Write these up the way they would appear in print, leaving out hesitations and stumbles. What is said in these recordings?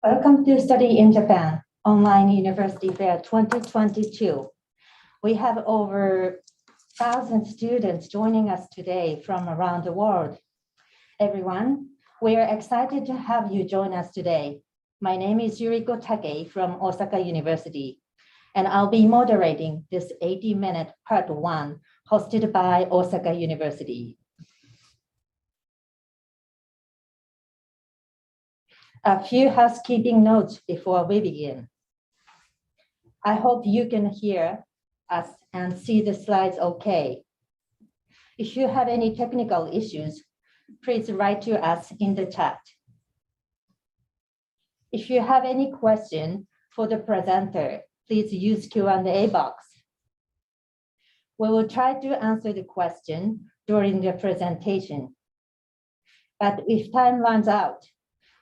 Welcome to Study in Japan, Online University Fair 2022. We have over 1,000 students joining us today from around the world. Everyone, we are excited to have you join us today. My name is Yuriko Take from Osaka University, and I'll be moderating this 80-minute part one hosted by Osaka University. A few housekeeping notes before we begin. I hope you can hear us and see the slides okay. If you have any technical issues, please write to us in the chat. If you have any question for the presenter, please use Q&A box. We will try to answer the question during the presentation. But if time runs out,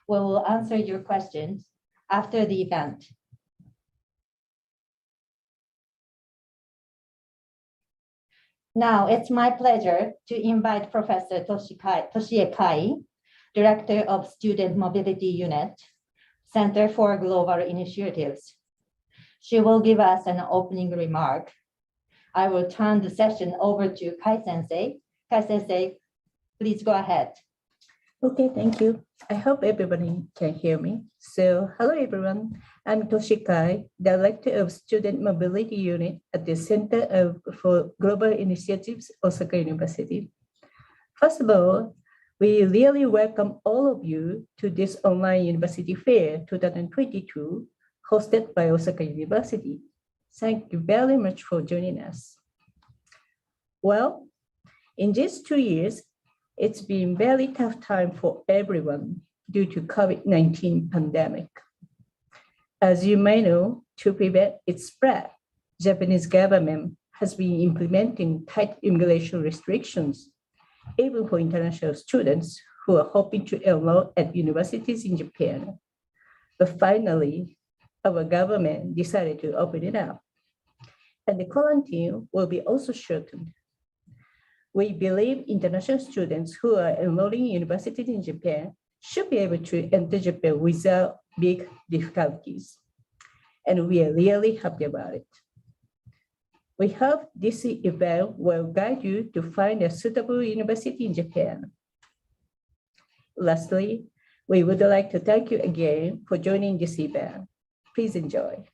we will answer your questions after the event. Now, it's my pleasure to invite Professor Toshie Kai, Director of Student Mobility Unit, Center for Global Initiatives. She will give us an opening remark. I will turn the session over to Kai-sensei. Kai-sensei, please go ahead. Okay, thank you. I hope everybody can hear me. So, hello everyone. I'm Toshie Kai, Director of Student Mobility Unit at the Center for Global Initiatives, Osaka University. First of all, we really welcome all of you to this Online University Fair 2022, hosted by Osaka University. Thank you very much for joining us. Well, in these 2 years, it's been very tough time for everyone due to COVID-19 pandemic. As you may know, to prevent its spread, Japanese government has been implementing tight immigration restrictions, even for international students who are hoping to enroll at universities in Japan. But finally, our government decided to open it up, and the quarantine will be also shortened. We believe international students who are enrolling in universities in Japan should be able to enter Japan without big difficulties. And we are really happy about it. We hope this event will guide you to find a suitable university in Japan. Lastly, we would like to thank you again for joining this event. Please enjoy.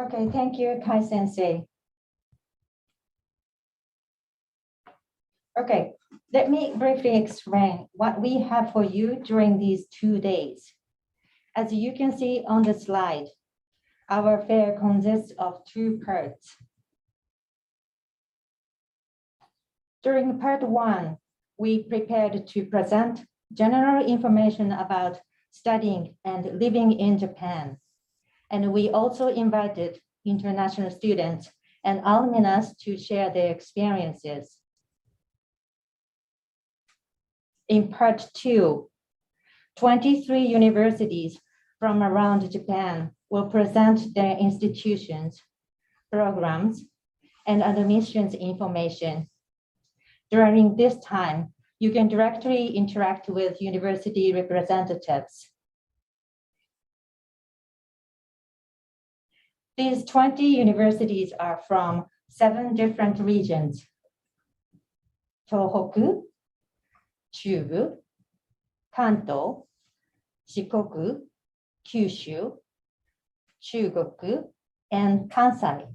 Okay, thank you, Kai-sensei. Okay, let me briefly explain what we have for you during these 2 days. As you can see on the slide, our fair consists of 2 parts. During part 1, we prepared to present general information about studying and living in Japan. And we also invited international students and alumnus to share their experiences. In part 2, 23 universities from around Japan will present their institutions, programs, and admissions information. During this time, you can directly interact with university representatives. These 20 universities are from 7 different regions: Tohoku, Chubu, Kanto, Shikoku, Kyushu, Chugoku, and Kansai.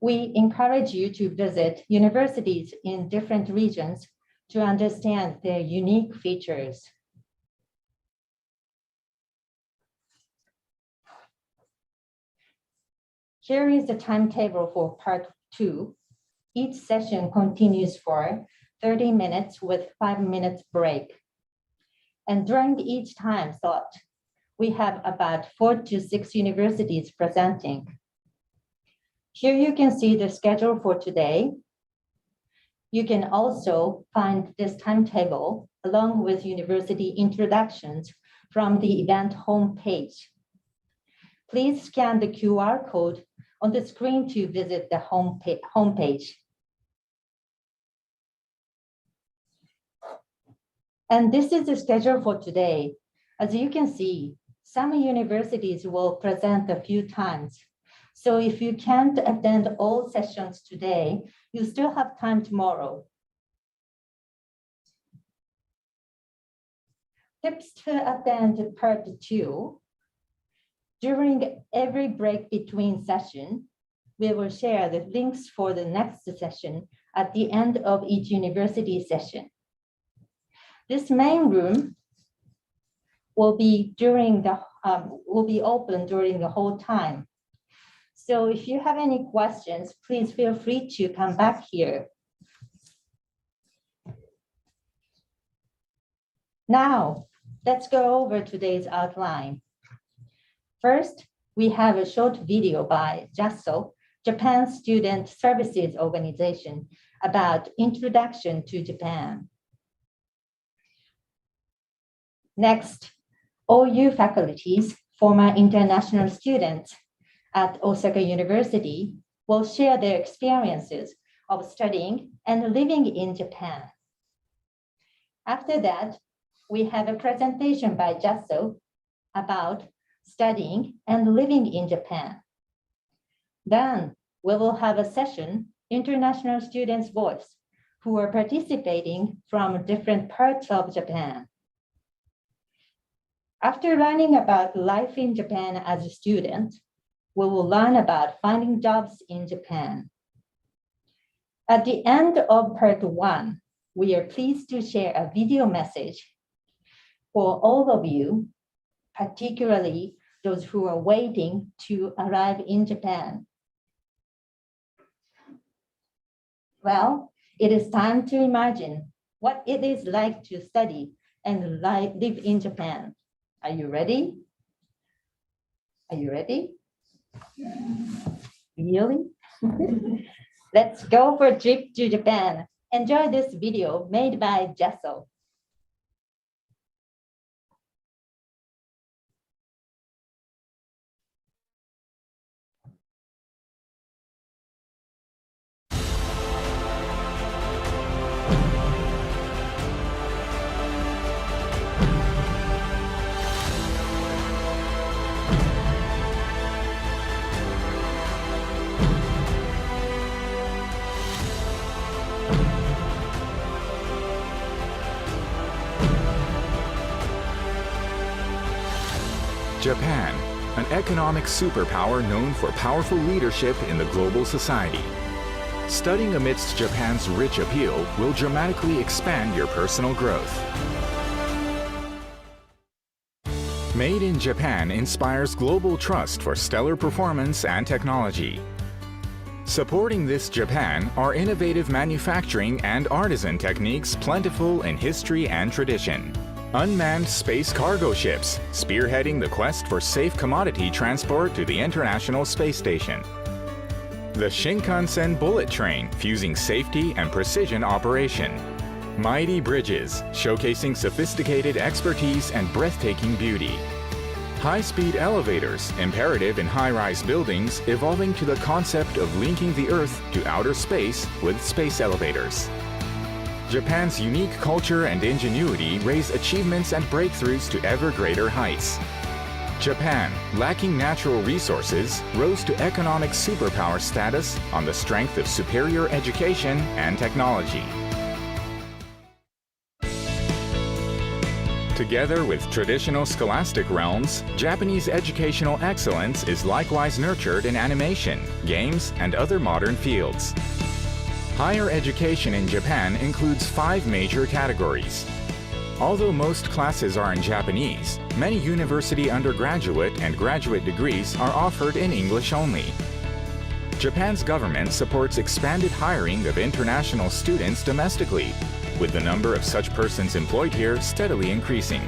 We encourage you to visit universities in different regions to understand their unique features. Here is the timetable for part 2. Each session continues for 30 minutes with 5 minutes break. And during each time slot, we have about 4 to 6 universities presenting. Here you can see the schedule for today. You can also find this timetable along with university introductions from the event homepage. Please scan the QR code on the screen to visit the homepage. And this is the schedule for today. As you can see, some universities will present a few times. So if you can't attend all sessions today, you still have time tomorrow. Tips to attend part 2. During every break between sessions, we will share the links for the next session at the end of each university session. This main room will be open during the whole time. So if you have any questions, please feel free to come back here. Now, let's go over today's outline. First, we have a short video by JASO, Japan Student Services Organization, about Introduction to Japan. Next, OU faculties, former international students at Osaka University, will share their experiences of studying and living in Japan. After that, we have a presentation by JASO about studying and living in Japan. Then we will have a session, International Students' Voice, who are participating from different parts of Japan. After learning about life in Japan as a student, we will learn about finding jobs in Japan. At the end of part 1, we are pleased to share a video message for all of you, particularly those who are waiting to arrive in Japan. Well, it is time to imagine what it is like to study and live in Japan. Are you ready? Are you ready? Really? Let's go for a trip to Japan. Enjoy this video made by JASO. Japan, an economic superpower known for powerful leadership in the global society. Studying amidst Japan's rich appeal will dramatically expand your personal growth. Made in Japan inspires global trust for stellar performance and technology. Supporting this Japan are innovative manufacturing and artisan techniques plentiful in history and tradition. Unmanned space cargo ships, spearheading the quest for safe commodity transport to the International Space Station. The Shinkansen bullet train, fusing safety and precision operation. Mighty bridges, showcasing sophisticated expertise and breathtaking beauty. High-speed elevators, imperative in high-rise buildings, evolving to the concept of linking the Earth to outer space with space elevators. Japan's unique culture and ingenuity raise achievements and breakthroughs to ever greater heights. Japan, lacking natural resources, rose to economic superpower status on the strength of superior education and technology. Together with traditional scholastic realms, Japanese educational excellence is likewise nurtured in animation, games, and other modern fields. Higher education in Japan includes 5 major categories. Although most classes are in Japanese, many university undergraduate and graduate degrees are offered in English only. Japan's government supports expanded hiring of international students domestically, with the number of such persons employed here steadily increasing.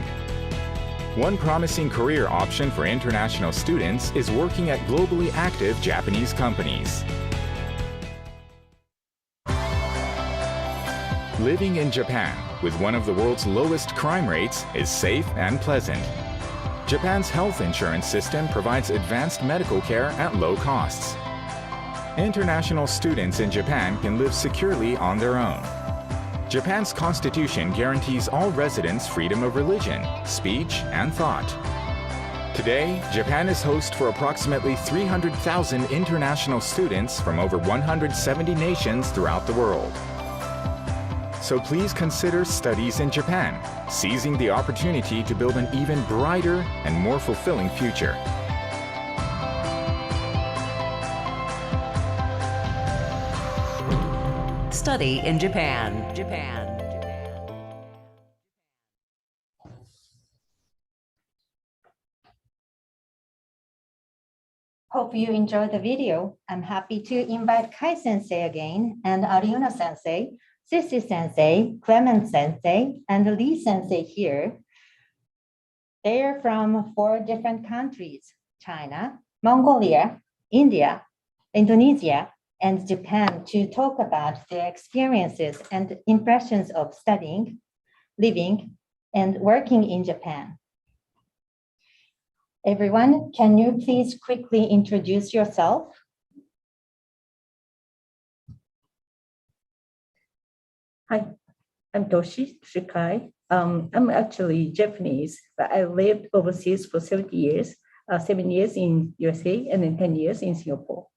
One promising career option for international students is working at globally active Japanese companies. Living in Japan, with one of the world's lowest crime rates, is safe and pleasant. Japan's health insurance system provides advanced medical care at low costs. International students in Japan can live securely on their own. Japan's constitution guarantees all residents freedom of religion, speech, and thought. Today, Japan is host for approximately 300,000 international students from over 170 nations throughout the world. So please consider studies in Japan, seizing the opportunity to build an even brighter and more fulfilling future. Study in Japan. Hope you enjoyed the video. I'm happy to invite Kai Sensei again, and Ariuna Sensei, Sissy Sensei, Clement Sensei, and Lee Sensei here. They are from 4 different countries: China, Mongolia, India, Indonesia, and Japan, to talk about their experiences and impressions of studying, living, and working in Japan. Everyone, can you please quickly introduce yourself? Hi, I'm Toshi Shikai. I'm actually Japanese, but I lived overseas for 70 years, 7 years in USA and then 10 years in Singapore.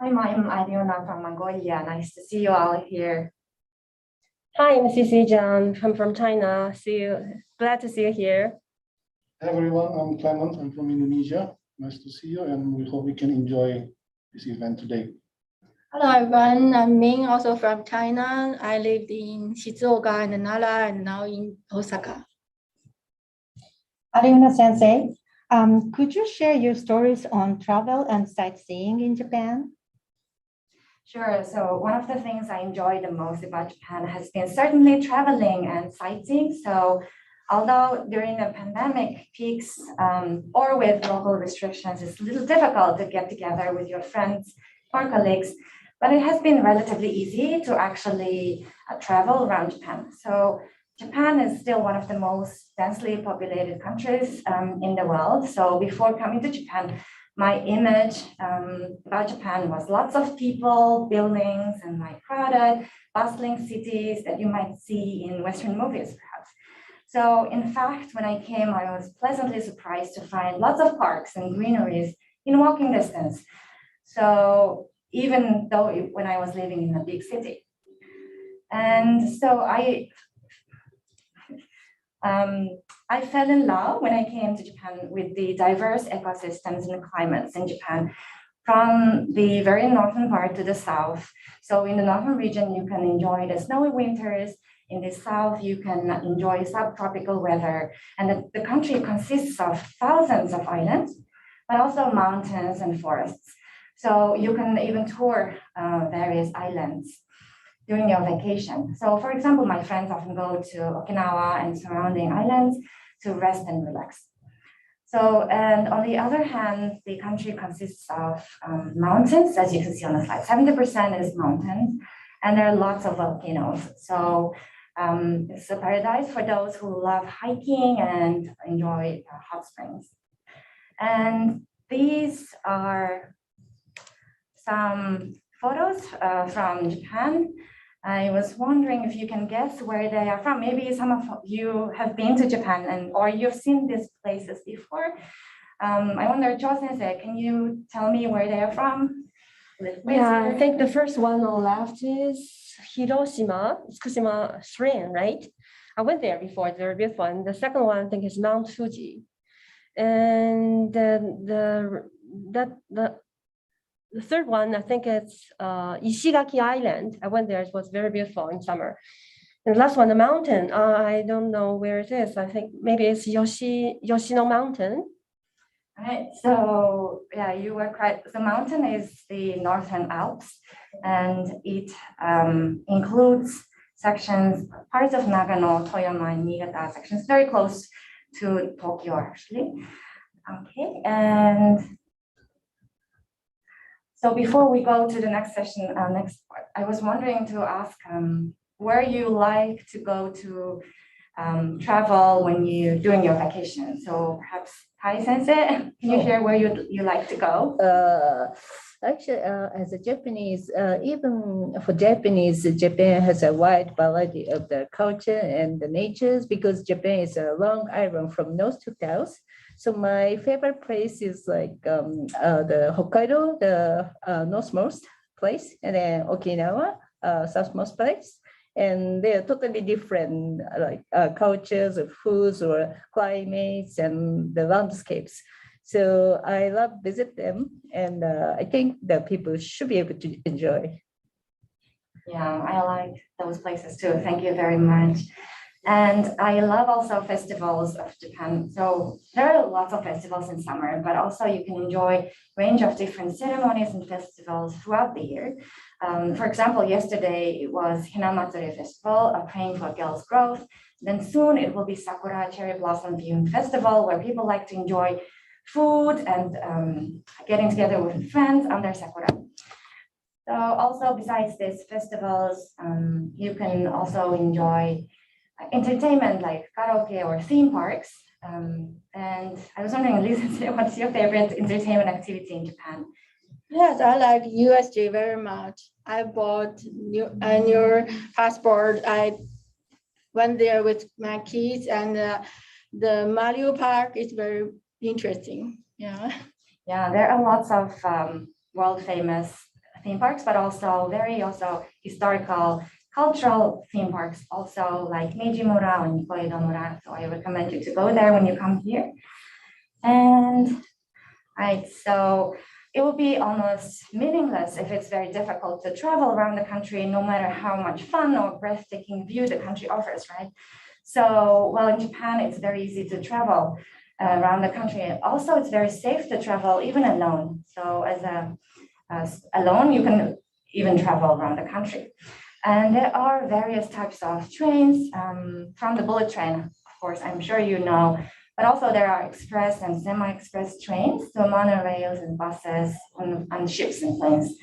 Hi, I'm Ariona from Mongolia. Nice to see you all here. Hi, I'm Sissy Jiang. I'm from China. Glad to see you here. Hi everyone, I'm Clement. I'm from Indonesia. Nice to see you, and we hope we can enjoy this event today. Hello everyone, I'm Ming, also from China. I lived in Shizuoka and Nara and now in Osaka. Ariuna Sensei, could you share your stories on travel and sightseeing in Japan? Sure. So one of the things I enjoy the most about Japan has been certainly traveling and sightseeing. So although during the pandemic peaks or with local restrictions, it's a little difficult to get together with your friends or colleagues, but it has been relatively easy to actually travel around Japan. So Japan is still one of the most densely populated countries in the world. So before coming to Japan, my image about Japan was lots of people, buildings, and like crowded, bustling cities that you might see in Western movies, perhaps. So in fact, when I came, I was pleasantly surprised to find lots of parks and greeneries in walking distance. So even though when I was living in a big city. And so I fell in love when I came to Japan with the diverse ecosystems and climates in Japan, from the very northern part to the south. So in the northern region, you can enjoy the snowy winters. In the south, you can enjoy subtropical weather. And the country consists of thousands of islands, but also mountains and forests. So you can even tour various islands during your vacation. So for example, my friends often go to Okinawa and surrounding islands to rest and relax. So, and on the other hand, the country consists of mountains, as you can see on the slide. 70% is mountains, and there are lots of volcanoes. So it's a paradise for those who love hiking and enjoy hot springs. And these are some photos from Japan. I was wondering if you can guess where they are from. Maybe some of you have been to Japan or you've seen these places before. I wonder, Jo Sensei, can you tell me where they are from? Yeah, I think the first one on the left is Hiroshima, Tsukushima Shrine, right? I went there before, it's very beautiful. And the second one, I think, is Mount Fuji. And the third one, I think it's Ishigaki Island. I went there, it was very beautiful in summer. And the last one, the mountain, I don't know where it is. I think maybe it's Yoshino Mountain. All right, so yeah, you were correct. The mountain is the Northern Alps, and it includes sections, parts of Nagano, Toyama, and Niigata sections, very close to Tokyo, actually. Okay, and so before we go to the next session, next part, I was wondering to ask where you like to go to travel when you're doing your vacation. So perhaps Kai Sensei, can you share where you like to go? Actually, as a Japanese, even for Japanese, Japan has a wide variety of the culture and the natures because Japan is a long island from north to south. So my favorite place is like the Hokkaido, the northmost place, and then Okinawa, southmost place. And they're totally different, like cultures of foods or climates and the landscapes. So I love visit them, and I think that people should be able to enjoy. Yeah, I like those places too. Thank you very much. And I love also festivals of Japan. So there are lots of festivals in summer, but also you can enjoy range of different ceremonies and festivals throughout the year. For example, yesterday it was Hinamatsuri Festival, praying for girls' growth. Then soon it will be Sakura Cherry Blossom Viewing Festival, where people like to enjoy food and getting together with friends under Sakura. So also besides these festivals, you can also enjoy entertainment like karaoke or theme parks. And I was wondering, Lisa, what's your favorite entertainment activity in Japan? Yes, I like USJ very much. I bought new annual passport. I went there with my kids, and the Mario Park is very interesting. Yeah. Yeah, there are lots of world famous theme parks, but also also historical, cultural theme parks, also like Meiji-mura or Nikoedo-mura. So I recommend you to go there when you come here. And right, so it will be almost meaningless if it's very difficult to travel around the country, no matter how much fun or breathtaking view the country offers, right? So, well, in Japan, it's very easy to travel around the country. Also, it's very safe to travel even alone. So as alone, you can even travel around the country. And there are various types of trains from the bullet train, of course, I'm sure you know, but also there are express and semi-express trains, so monorails and buses and ships and planes.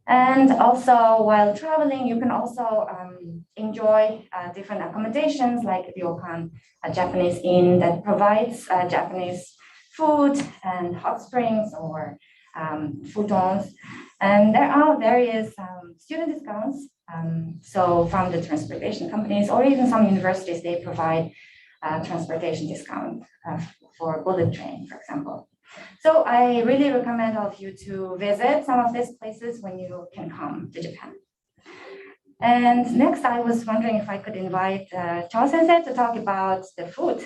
And also while traveling, you can also enjoy different accommodations like ryokan, a Japanese inn that provides Japanese food and hot springs or futons. And there are various student discounts. So from the transportation companies or even some universities, they provide transportation discount for bullet train, for example. So I really recommend all of you to visit some of these places when you can come to Japan. And next, I was wondering if I could invite Cho Sensei to talk about the food.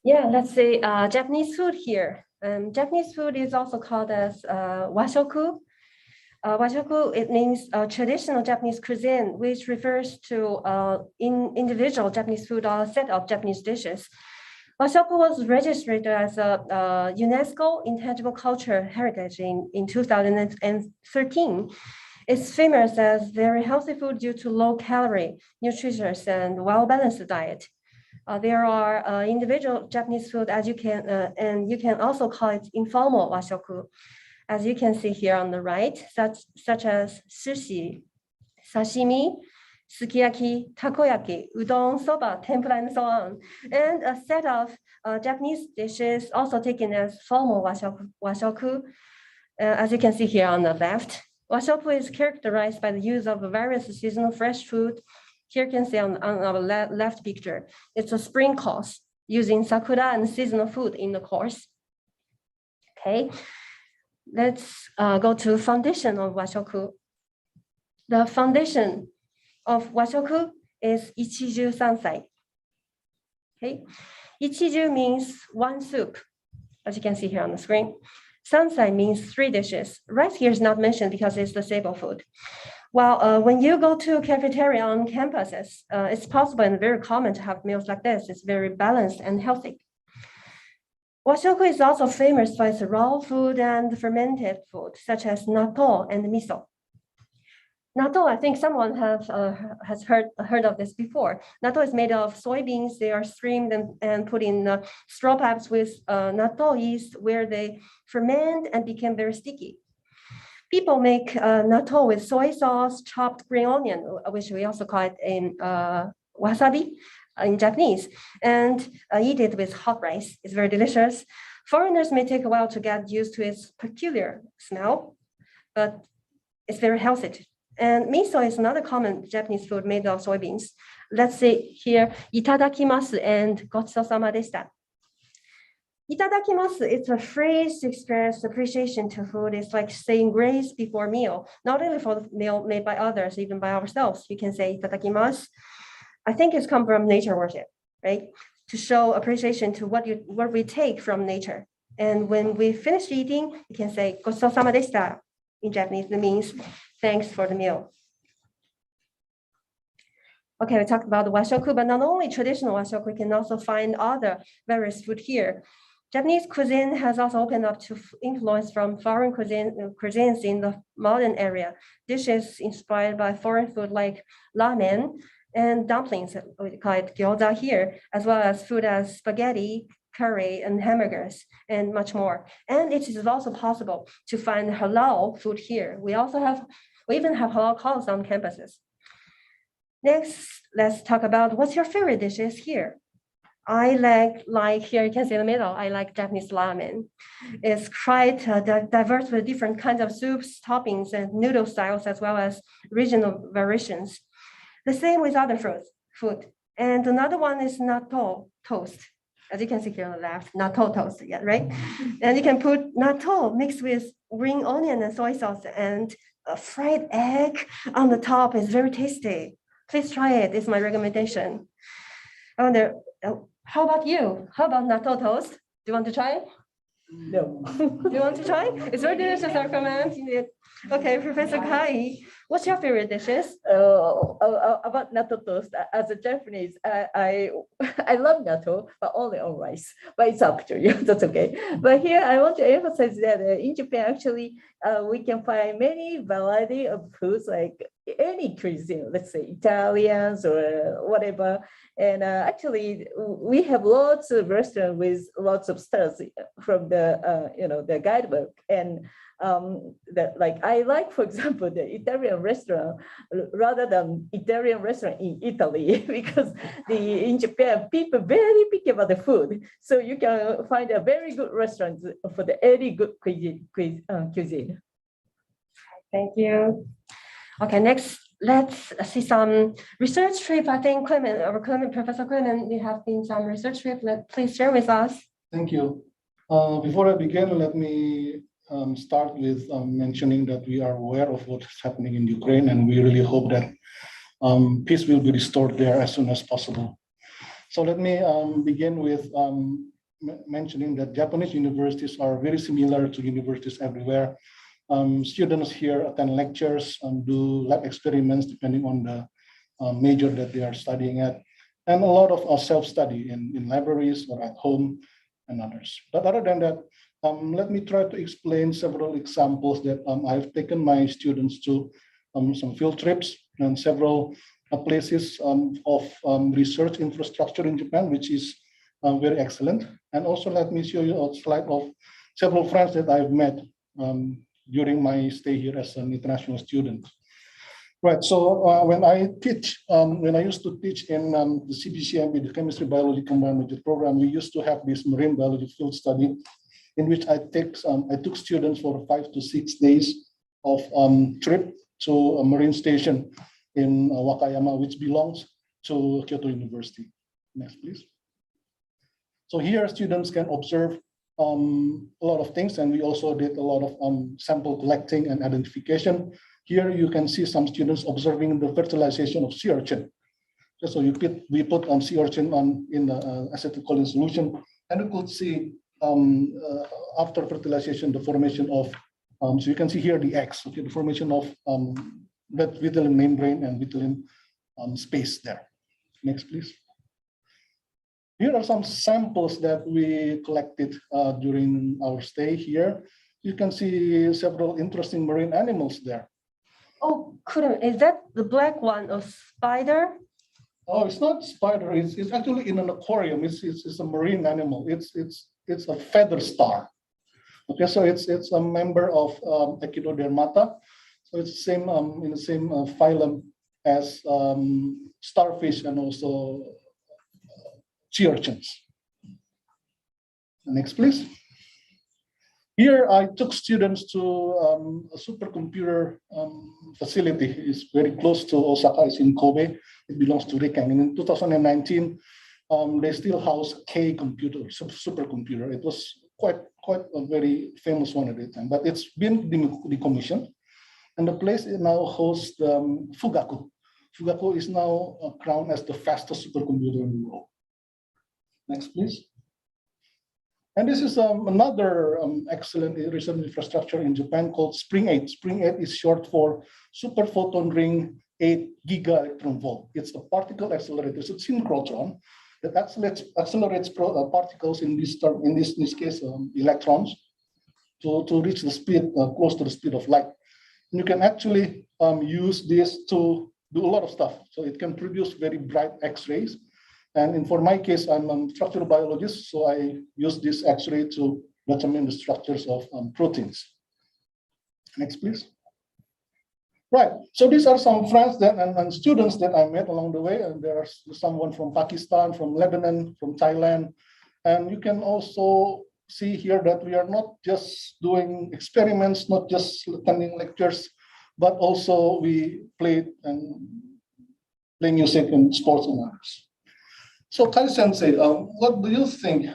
Yeah, let's say Japanese food here. Japanese food is also called as washoku. Washoku, it means traditional Japanese cuisine, which refers to individual Japanese food or set of Japanese dishes. Washoku was registered as a UNESCO Intangible Culture Heritage in 2013. It's famous as very healthy food due to low calorie, nutritious, and well-balanced diet. There are individual Japanese food as you can, and you can also call it informal washoku, as you can see here on the right, such as sushi, sashimi, sukiyaki, takoyaki, udon, soba, tempura, and so on. And a set of Japanese dishes also taken as formal washoku, as you can see here on the left. Washoku is characterized by the use of various seasonal fresh food. Here you can see on our left picture, it's a spring course using sakura and seasonal food in the course. Okay, let's go to foundation of washoku. The foundation of washoku is ichiju sansai. Okay, ichiju means one soup, as you can see here on the screen. Sansai means 3 dishes. Rice here is not mentioned because it's the staple food. Well, when you go to a cafeteria on campuses, it's possible and very common to have meals like this. It's very balanced and healthy. Washoku is also famous for its raw food and fermented food, such as natto and miso. Natto, I think someone has heard of this before. Natto is made of soybeans. They are steamed and put in straw pipes with natto yeast, where they ferment and become very sticky. People make natto with soy sauce, chopped green onion, which we also call it in wasabi in Japanese, and eat it with hot rice. It's very delicious. Foreigners may take a while to get used to its peculiar smell, but it's very healthy. And miso is another common Japanese food made of soybeans. Let's say here, itadakimasu and gotsosama deshita. Itadakimasu, it's a phrase to express appreciation to food. It's like saying grace before meal, not only for the meal made by others, even by ourselves. You can say itadakimasu. I think it's come from nature worship, right? To show appreciation to what we take from nature. And when we finish eating, you can say gotsosama deshita. In Japanese, that means thanks for the meal. Okay, we talked about the washoku, but not only traditional washoku, we can also find other various food here. Japanese cuisine has also opened up to influence from foreign cuisines in the modern area. Dishes inspired by foreign food like ramen and dumplings, we call it gyoza here, as well as food as spaghetti, curry, and hamburgers, and much more. And it is also possible to find halal food here. We even have halal calls on campuses. Next, let's talk about what's your favorite dishes here. I like here you can see in the middle, I like Japanese ramen. It's quite diverse with different kinds of soups, toppings, and noodle styles, as well as regional variations. The same with other food. And another one is natto toast. As you can see here on the left, natto toast, yeah, right? And you can put natto mixed with green onion and soy sauce and a fried egg on the top. Is very tasty. Please try it. It's my recommendation. And how about you? How about natto toast? Do you want to try it? No. Do you want to try? It's very delicious. I recommend it. Okay, Professor Kai, what's your favorite dishes? About natto toast, as a Japanese, I love natto, but only on rice. But it's up to you. That's okay. But here I want to emphasize that in Japan, actually, we can find many variety of foods, like any cuisine, let's say Italians or whatever. And actually, we have lots of restaurants with lots of stars from the guidebook. And I like, for example, the Italian restaurant rather than Italian restaurant in Italy, because in Japan, people very picky about the food. So you can find a very good restaurant for the any good cuisine. Thank you. Okay, next, let's see some research trip. I think Professor Clement, there have been some research trip. Please share with us. Thank you. Before I begin, let me start with mentioning that we are aware of what's happening in Ukraine, and we really hope that peace will be restored there as soon as possible. So let me begin with mentioning that Japanese universities are very similar to universities everywhere. Students here attend lectures and do lab experiments depending on the major that they are studying at, and a lot of self-study in libraries or at home and others. But other than that, let me try to explain several examples that I've taken my students to some field trips and several places of research infrastructure in Japan, which is very excellent. And also let me show you a slide of several friends that I've met during my stay here as an international student. Right, so when I used to teach in the CBCMB, the Chemistry Biology Combined Major Program, we used to have this marine biology field study in which I took students for 5 to 6 days of trip to a marine station in Wakayama, which belongs to Kyoto University. Next, please. So here students can observe a lot of things, and we also did a lot of sample collecting and identification. Here you can see some students observing the fertilization of sea urchin. So we put sea urchin in the acetylcholine solution, and you could see after fertilization the formation of, so you can see here the eggs, okay, the formation of that vitelline membrane and vitelline space there. Next, please. Here are some samples that we collected during our stay here. You can see several interesting marine animals there. Oh, is that the black one, a spider? Oh, it's not spider. It's actually in an aquarium. It's a marine animal. It's a feather star. Okay, so it's a member of Echidodermata. So it's same in the same phylum as starfish and also sea urchins. Next, please. Here, I took students to a supercomputer facility. It's very close to Osaka. It's in Kobe. It belongs to Riken. And in 2019, they still house K computer, supercomputer. It was quite a very famous one at the time, but it's been decommissioned. And the place now hosts Fugaku. Fugaku is now crowned as the fastest supercomputer in the world. Next, please. And this is another excellent recent infrastructure in Japan called Spring 8. Spring 8 is short for Super Photon Ring 8 Giga Electron Volt. It's a particle accelerator. It's a synchrotron that accelerates particles in this case electrons to reach the speed close to the speed of light. And you can actually use this to do a lot of stuff. So it can produce very bright X-rays. And for my case, I'm a structural biologist, so I use this X-ray to determine the structures of proteins. Next, please. Right, so these are some friends and students that I met along the way, and there's someone from Pakistan, from Lebanon, from Thailand. And you can also see here that we are not just doing experiments, not just attending lectures, but also we play music and sports and others. So Kai Sensei, what do you think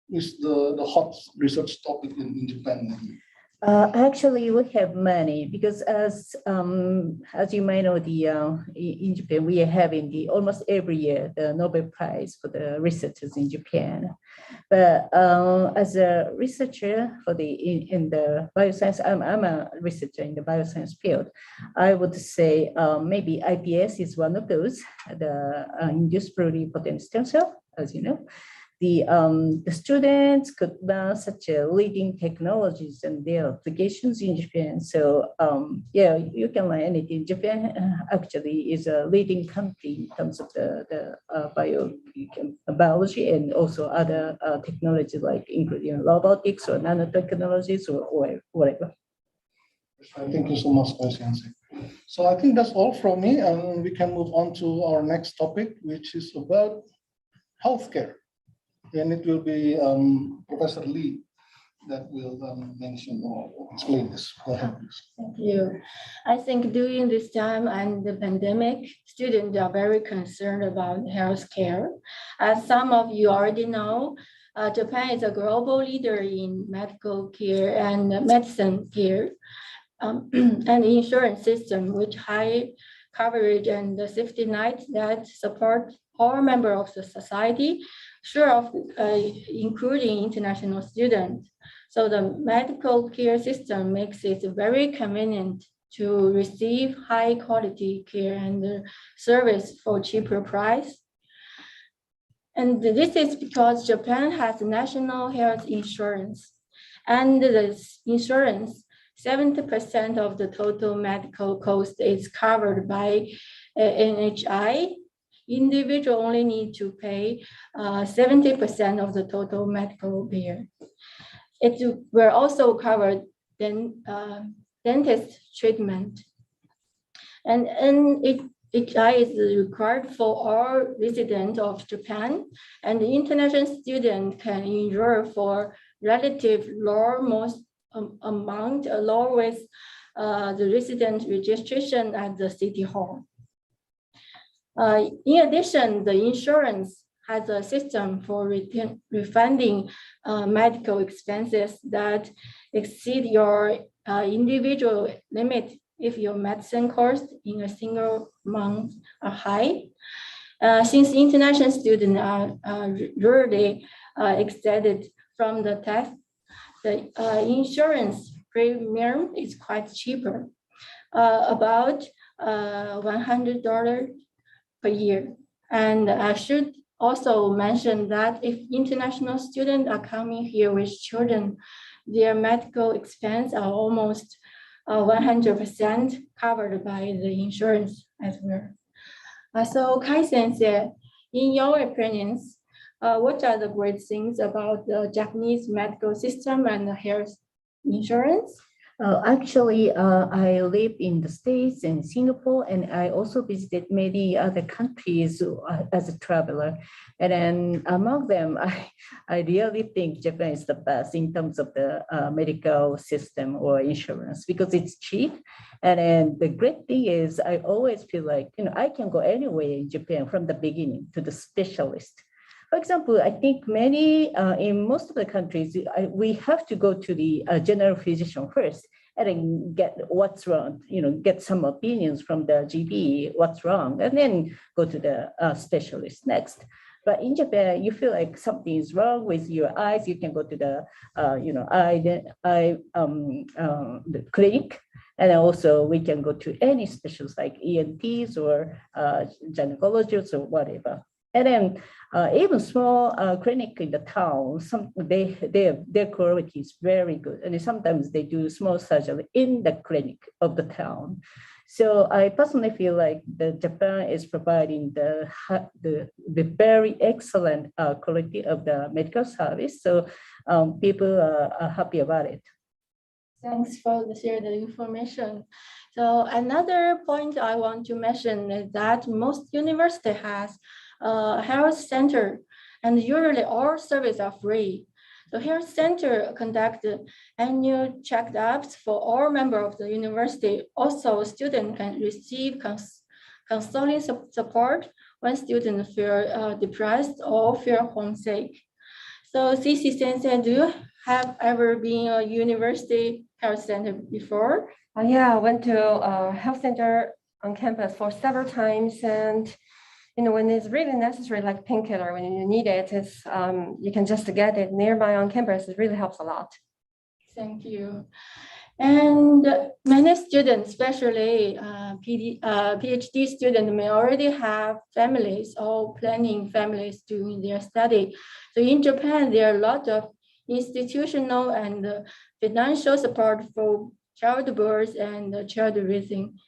is the hot research topic in Japan? Actually, we have many because as you may know, in Japan we are having almost every year the Nobel Prize for the researchers in Japan. But as a researcher in the bioscience, I'm a researcher in the bioscience field. I would say maybe IPS is one of those, the induced pluripotent stem cell, as you know. The students could learn such leading technologies and their applications in Japan. So yeah, you can learn anything. Japan actually is a leading country in terms of the biology and also other technologies like including robotics or nanotechnologies or whatever. Thank you so much, Sensei. So I think that's all from me, and we can move on to our next topic, which is about healthcare. And it will be Professor Lee that will mention or explain this. Go ahead, please. Thank you. I think during this time and the pandemic, students are very concerned about healthcare. As some of you already know, Japan is a global leader in medical care and medicine care and insurance system with high coverage and the safety net that support all members of the society, including international students. So the medical care system makes it very convenient to receive high quality care and service for cheaper price. And this is because Japan has national health insurance, and the insurance, 70% of the total medical cost is covered by NHI. Individual only need to pay 70% of the total medical bill. It will also cover dentist treatment. And NHI is required for all residents of Japan, and the international student can enroll for relative low amount along with the resident registration at the city hall. In addition, the insurance has a system for refunding medical expenses that exceed your individual limit if your medicine cost in a single month are high. Since international students are rarely exempted from the tax, the insurance premium is quite cheaper, about $100 per year. And I should also mention that if international students are coming here with children, their medical expenses are almost 100% covered by the insurance as well. So Kai Sensei, in your opinions, what are the great things about the Japanese medical system and the health insurance? Actually, I live in the States and Singapore, and I also visited many other countries as a traveler. And then among them, I really think Japan is the best in terms of the medical system or insurance because it's cheap. And then the great thing is I always feel like, I can go anywhere in Japan from the beginning to the specialist. For example, I think many, in most of the countries, we have to go to the general physician first and then get what's wrong, get some opinions from the GP, what's wrong, and then go to the specialist next. But in Japan, you feel like something is wrong with your eyes, you can go to the, the clinic. And also we can go to any specialists like ENTs or gynecologists or whatever. And then even small clinic in the town, their quality is very good. And sometimes they do small surgery in the clinic of the town. So I personally feel like Japan is providing the very excellent quality of the medical service. So people are happy about it. Thanks for sharing the information. So another point I want to mention is that most university has a health center, and usually all services are free. The health center conduct annual checkups for all members of the university. Also, students can receive counseling support when students feel depressed or feel homesick. So, CC Sensei, do you have ever been a university health center before? Yeah, I went to a health center on campus for several times, and when it's really necessary, like painkiller, when you need it, you can just get it nearby on campus. It really helps a lot. Thank you. And many students, especially PhD students, may already have families or planning families doing their study. So in Japan, there are a lot of institutional and financial support for childbirth and child raising.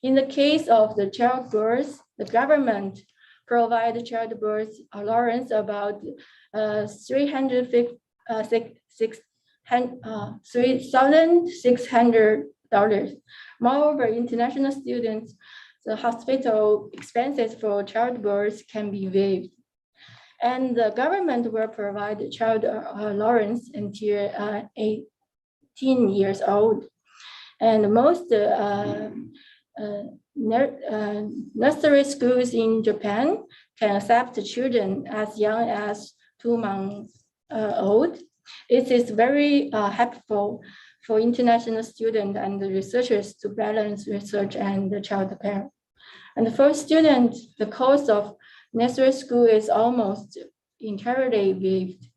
In the case of the childbirth, the government provide childbirth allowance about $3,600. Moreover, international students, the hospital expenses for childbirth can be waived. And the government will provide child allowance until 18 years old. And most nursery schools in Japan can accept children as young as 2 months old. It is very helpful for international students and researchers to balance research and child care. And for students, the cost of nursery school is almost entirely waived.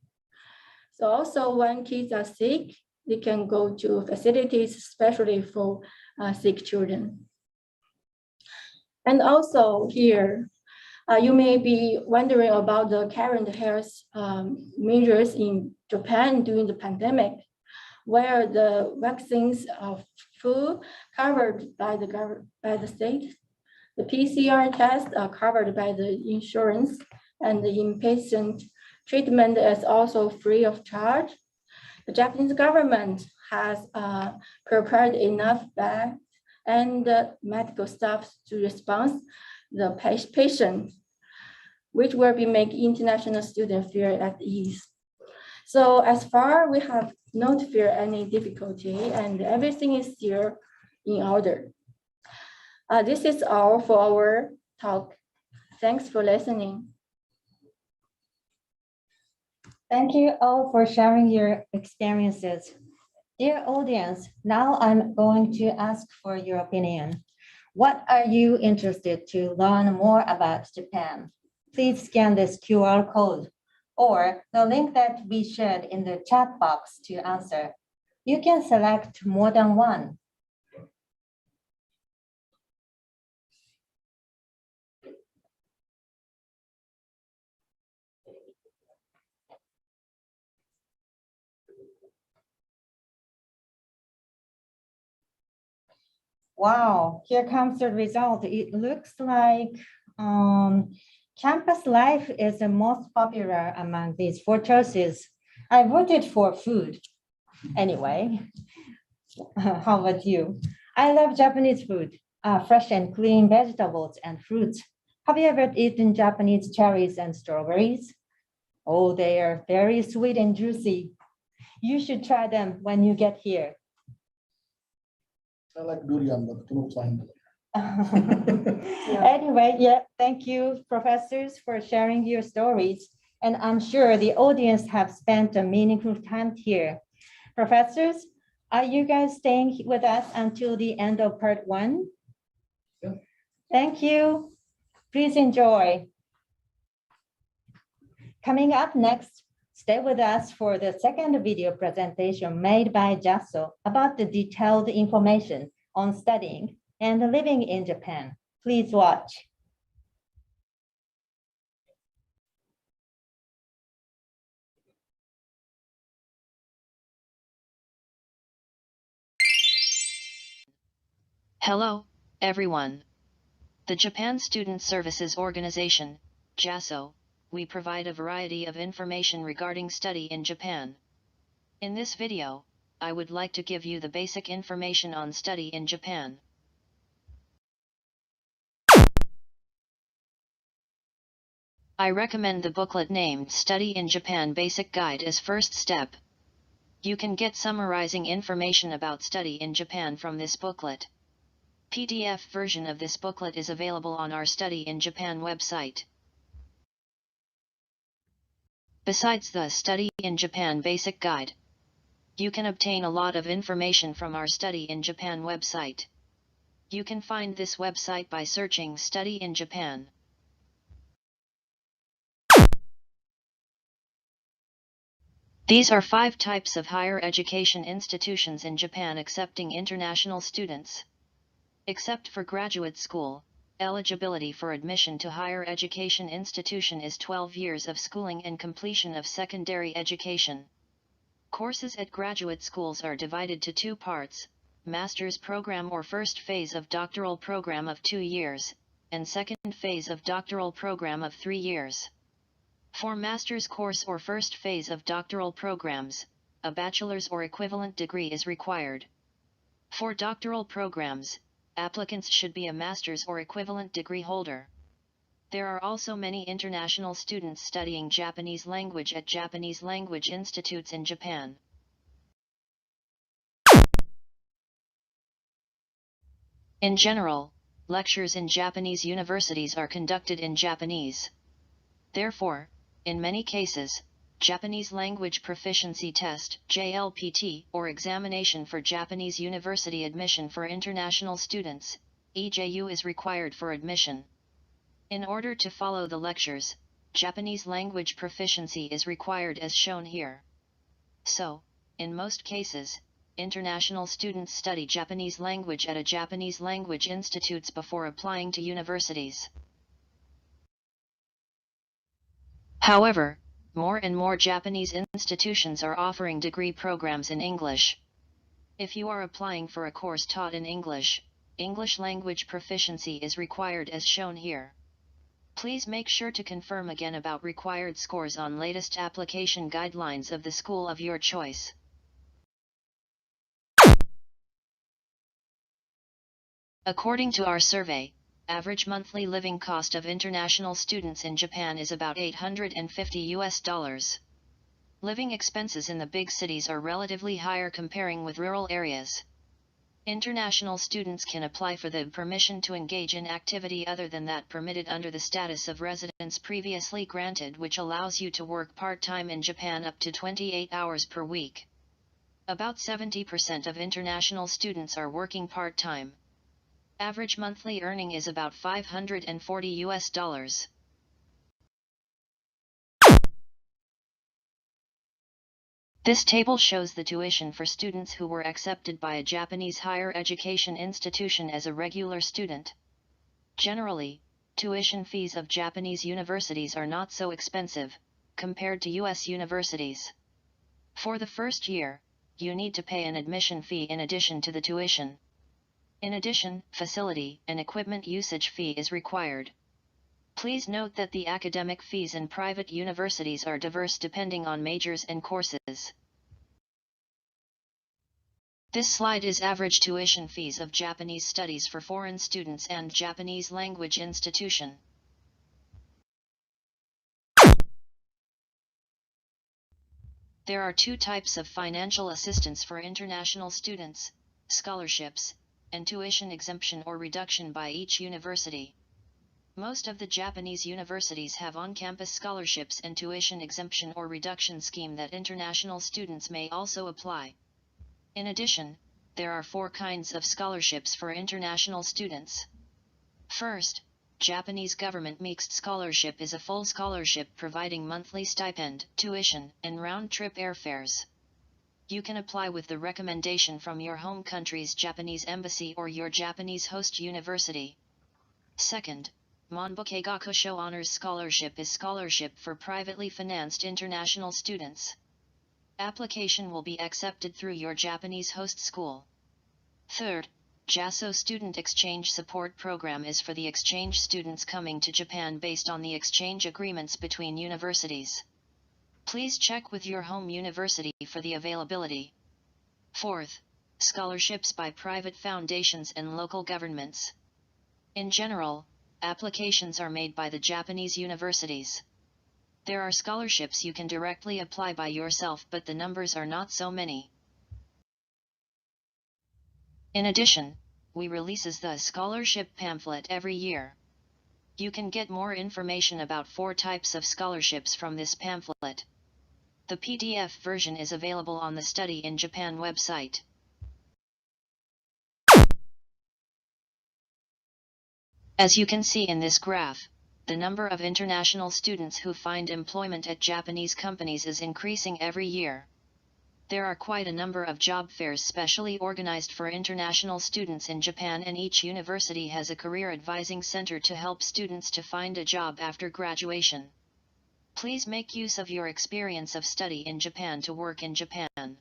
So also when kids are sick, they can go to facilities especially for sick children. And also here, you may be wondering about the current health measures in Japan during the pandemic, where the vaccines of flu covered by the state. The PCR tests are covered by the insurance, and the inpatient treatment is also free of charge. The Japanese government has prepared enough beds and medical staff to respond the patient, which will be make international students feel at ease. So as far we have not feel any difficulty and everything is still in order. This is all for our talk. Thanks for listening. Thank you all for sharing your experiences. Dear audience, now I'm going to ask for your opinion. What are you interested to learn more about Japan? Please scan this QR code or the link that we shared in the chat box to answer. You can select more than one. Wow, here comes the result. It looks like campus life is the most popular among these 4 choices. I voted for food anyway. How about you? I love Japanese food, fresh and clean vegetables and fruits. Have you ever eaten Japanese cherries and strawberries? Oh, they are very sweet and juicy. You should try them when you get here. I like durian, but cannot find it. Anyway, yeah, thank you, professors, for sharing your stories. And I'm sure the audience have spent a meaningful time here. Professors, are you guys staying with us until the end of part one? Yeah. Thank you. Please enjoy. Coming up next, stay with us for the second video presentation made by Jasso about the detailed information on studying and living in Japan. Please watch. Hello, everyone. The Japan Student Services Organization, JASO, we provide a variety of information regarding study in Japan. In this video, I would like to give you the basic information on study in Japan. I recommend the booklet named Study in Japan Basic Guide as first step. You can get summarizing information about study in Japan from this booklet. PDF version of this booklet is available on our Study in Japan website. Besides the Study in Japan Basic Guide, you can obtain a lot of information from our Study in Japan website. You can find this website by searching Study in Japan. These are 5 types of higher education institutions in Japan accepting international students. Except for graduate school, eligibility for admission to higher education institution is 12 years of schooling and completion of secondary education. Courses at graduate schools are divided to 2 parts, master's program or first phase of doctoral program of 2 years, and second phase of doctoral program of 3 years. For master's course or first phase of doctoral programs, a bachelor's or equivalent degree is required. For doctoral programs, applicants should be a master's or equivalent degree holder. There are also many international students studying Japanese language at Japanese language institutes in Japan. In general, lectures in Japanese universities are conducted in Japanese. Therefore, in many cases, Japanese Language Proficiency Test (JLPT) or examination for Japanese university admission for international students (EJU) is required for admission. In order to follow the lectures, Japanese language proficiency is required as shown here. So, in most cases, international students study Japanese language at a Japanese language institutes before applying to universities. However, more and more Japanese institutions are offering degree programs in English. If you are applying for a course taught in English, English language proficiency is required as shown here. Please make sure to confirm again about required scores on latest application guidelines of the school of your choice. According to our survey, average monthly living cost of international students in Japan is about $850. Living expenses in the big cities are relatively higher comparing with rural areas. International students can apply for the permission to engage in activity other than that permitted under the status of residence previously granted, which allows you to work part-time in Japan up to 28 hours per week. About 70% of international students are working part-time. Average monthly earning is about $540. This table shows the tuition for students who were accepted by a Japanese higher education institution as a regular student. Generally, tuition fees of Japanese universities are not so expensive, compared to US universities. For the first year, you need to pay an admission fee in addition to the tuition. In addition, facility and equipment usage fee is required. Please note that the academic fees in private universities are diverse depending on majors and courses. This slide is average tuition fees of Japanese studies for foreign students and Japanese language institution. There are two types of financial assistance for international students: scholarships, and tuition exemption or reduction by each university. Most of the Japanese universities have on-campus scholarships and tuition exemption or reduction scheme that international students may also apply. In addition, there are 4 kinds of scholarships for international students. First, Japanese government mixed scholarship is a full scholarship providing monthly stipend, tuition, and round-trip airfares. You can apply with the recommendation from your home country's Japanese embassy or your Japanese host university. Second, Monbukei Gakusho Honors Scholarship is scholarship for privately financed international students. Application will be accepted through your Japanese host school. Third, JASO Student Exchange Support Program is for the exchange students coming to Japan based on the exchange agreements between universities. Please check with your home university for the availability. Fourth, scholarships by private foundations and local governments. In general, applications are made by the Japanese universities. There are scholarships you can directly apply by yourself, but the numbers are not so many. In addition, we releases the scholarship pamphlet every year. You can get more information about 4 types of scholarships from this pamphlet. The PDF version is available on the Study in Japan website. As you can see in this graph, the number of international students who find employment at Japanese companies is increasing every year. There are quite a number of job fairs specially organized for international students in Japan, and each university has a career advising center to help students to find a job after graduation. Please make use of your experience of study in Japan to work in Japan.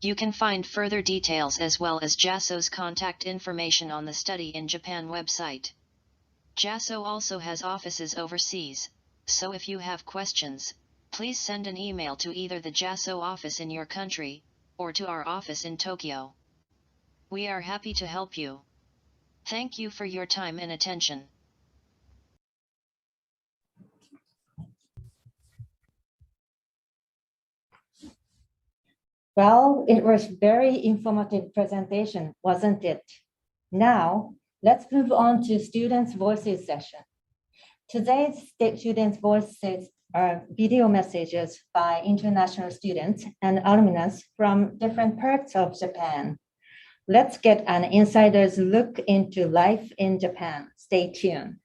You can find further details as well as JASO's contact information on the Study in Japan website. JASO also has offices overseas, so if you have questions, please send an email to either the JASO office in your country, or to our office in Tokyo. We are happy to help you. Thank you for your time and attention. Well, it was very informative presentation, wasn't it? Now, let's move on to Students' Voices session. Today's Students' Voices are video messages by international students and alumnus from different parts of Japan. Let's get an insider's look into life in Japan. Stay tuned.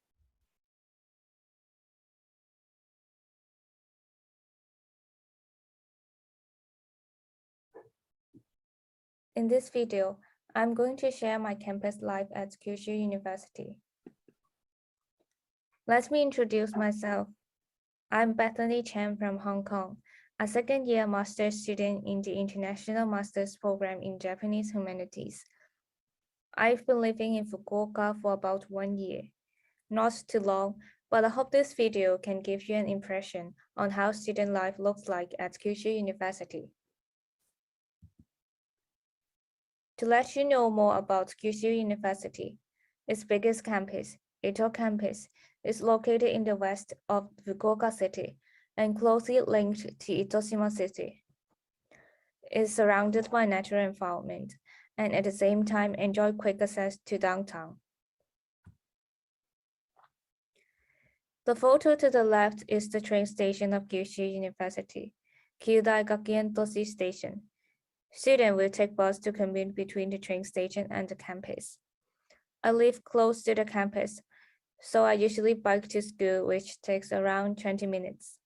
In this video, I'm going to share my campus life at Kyushu University. Let me introduce myself. I'm Bethany Chen from Hong Kong, a second-year master's student in the International Master's Program in Japanese Humanities. I've been living in Fukuoka for about 1 year. Not too long, but I hope this video can give you an impression on how student life looks like at Kyushu University. To let you know more about Kyushu University, its biggest campus, Ito campus, is located in the west of Fukuoka City and closely linked to Itoshima City. It is surrounded by natural environment and at the same time enjoy quick access to downtown. The photo to the left is the train station of Kyushu University, Kyudai Gakuen Toshi Station. Students will take bus to commute between the train station and the campus. I live close to the campus, so I usually bike to school, which takes around 20 minutes.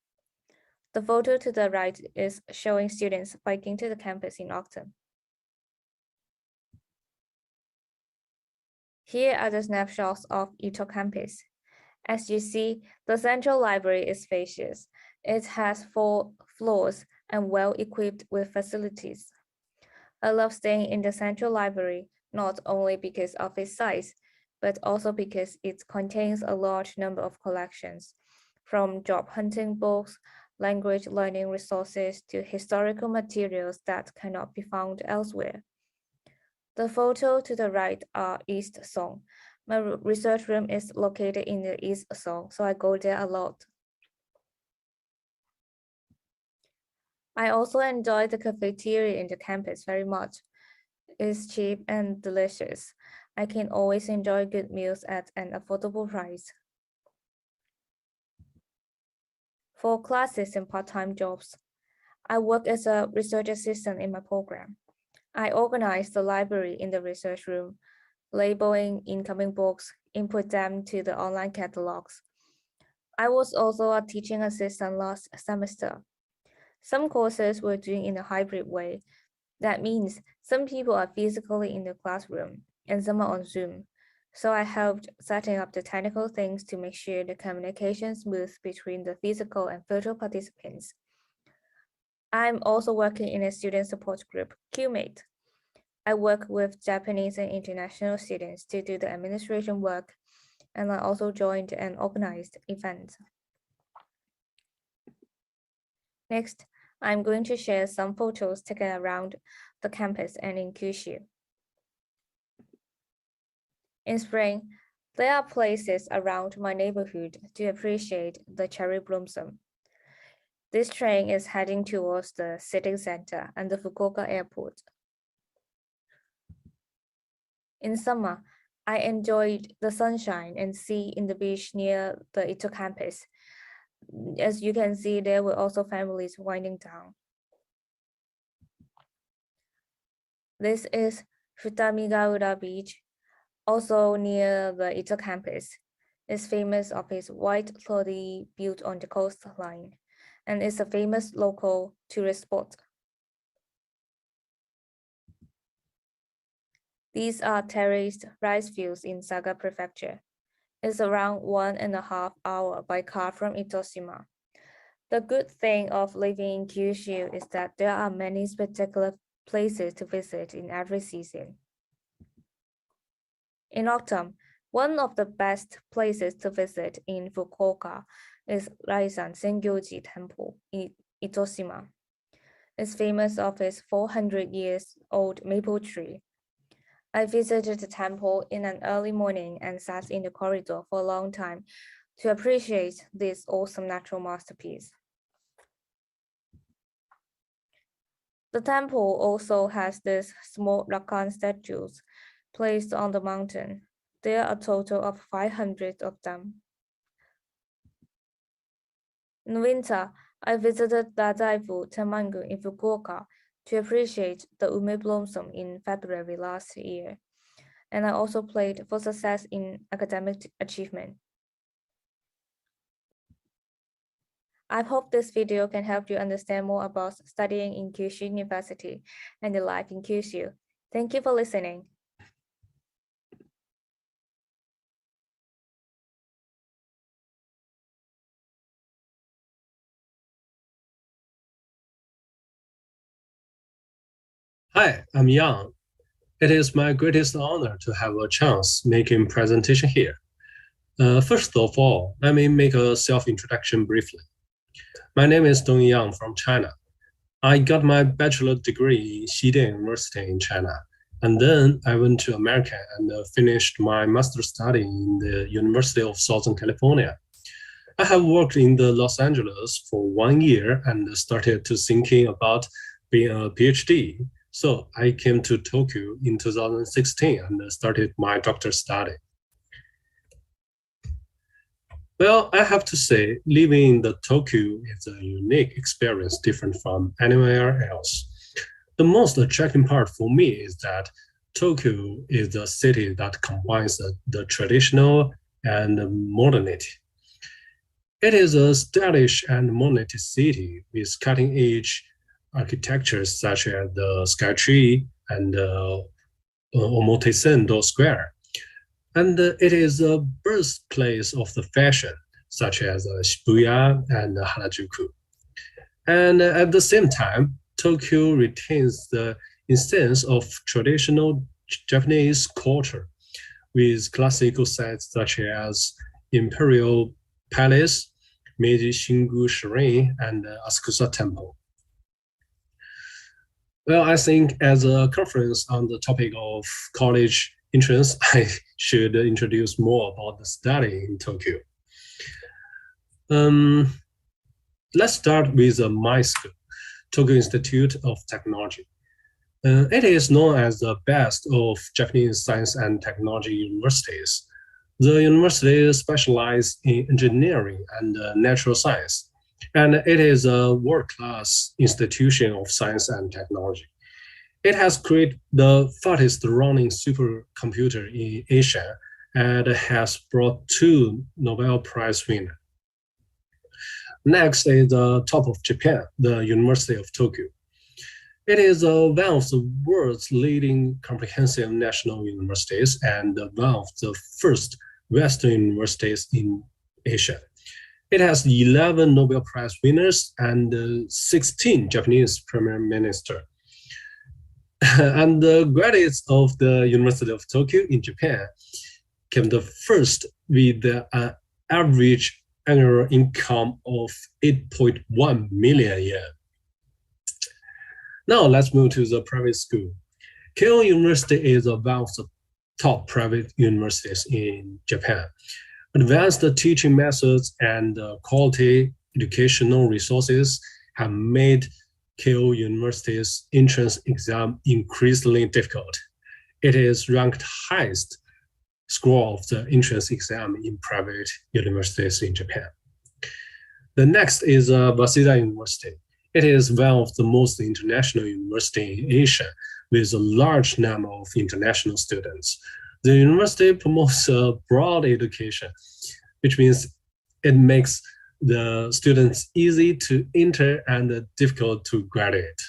The photo to the right is showing students biking to the campus in autumn. Here are the snapshots of Ito campus. As you see, the central library is spacious. It has 4 floors and well equipped with facilities. I love staying in the central library, not only because of its size, but also because it contains a large number of collections, from job hunting books, language learning resources to historical materials that cannot be found elsewhere. The photo to the right are East Song. My research room is located in the East Song, so I go there a lot. I also enjoy the cafeteria in the campus very much. It's cheap and delicious. I can always enjoy good meals at an affordable price. For classes and part-time jobs, I work as a research assistant in my program. I organize the library in the research room, labeling incoming books, input them to the online catalogs. I was also a teaching assistant last semester. Some courses were doing in a hybrid way. That means some people are physically in the classroom and some are on Zoom. So I helped setting up the technical things to make sure the communication smooth between the physical and virtual participants. I'm also working in a student support group, QMate. I work with Japanese and international students to do the administration work, and I also joined and organized events. Next, I'm going to share some photos taken around the campus and in Kyushu. In spring, there are places around my neighborhood to appreciate the cherry blossom. This train is heading towards the city center and the Fukuoka airport. In summer, I enjoyed the sunshine and sea in the beach near the Ito campus. As you can see, there were also families winding down. This is Futamigaura Beach, also near the Ito campus. It's famous of its white lodi built on the coastline, and is a famous local tourist spot. These are terraced rice fields in Saga Prefecture. It's around 1.5 hours by car from Itoshima. The good thing of living in Kyushu is that there are many spectacular places to visit in every season. In autumn, one of the best places to visit in Fukuoka is Raisan Sengyoji Temple in Itoshima. It's famous of its 400 years old maple tree. I visited the temple in an early morning and sat in the corridor for a long time to appreciate this awesome natural masterpiece. The temple also has these small rakan statues placed on the mountain. There are a total of 500 of them. In winter, I visited Dazaifu Temmangu in Fukuoka to appreciate the ume blossom in February last year. And I also played for success in academic achievement. I hope this video can help you understand more about studying in Kyushu University and the life in Kyushu. Thank you for listening. Hi, I'm Yang. It is my greatest honor to have a chance making presentation here. First of all, let me make a self-introduction briefly. My name is Dong Yang from China. I got my bachelor degree in Xidan University in China, and then I went to America and finished my master's study in the University of Southern California. I have worked in the Los Angeles for 1 year and started to thinking about being a PhD. So I came to Tokyo in 2016 and started my doctorate study. Well, I have to say, living in the Tokyo is a unique experience different from anywhere else. The most attracting part for me is that Tokyo is a city that combines the traditional and modernity. It is a stylish and modernist city with cutting-edge architectures such as the Skytree and Omotesando Square. And it is a birthplace of the fashion, such as Shibuya and Harajuku. And at the same time, Tokyo retains the essence of traditional Japanese culture, with classical sites such as Imperial Palace, Meiji Shingu Shrine, and Asakusa Temple. Well, I think as a conference on the topic of college entrance, I should introduce more about the study in Tokyo. Let's start with my school, Tokyo Institute of Technology. It is known as the best of Japanese science and technology universities. The university specializes in engineering and natural science, and it is a world-class institution of science and technology. It has created the fastest running supercomputer in Asia and has brought 2 Nobel Prize winners. Next is the top of Japan, the University of Tokyo. It is one of the world's leading comprehensive national universities and one of the first Western universities in Asia. It has 11 Nobel Prize winners and 16 Japanese prime ministers. And the graduates of the University of Tokyo in Japan came the first with an average annual income of 8.1 million yen. Now let's move to the private school. Keio University is one of the top private universities in Japan. Advanced teaching methods and quality educational resources have made Keio University's entrance exam increasingly difficult. It is ranked highest score of the entrance exam in private universities in Japan. The next is Waseda University. It is one of the most international universities in Asia with a large number of international students. The university promotes a broad education, which means it makes the students easy to enter and difficult to graduate.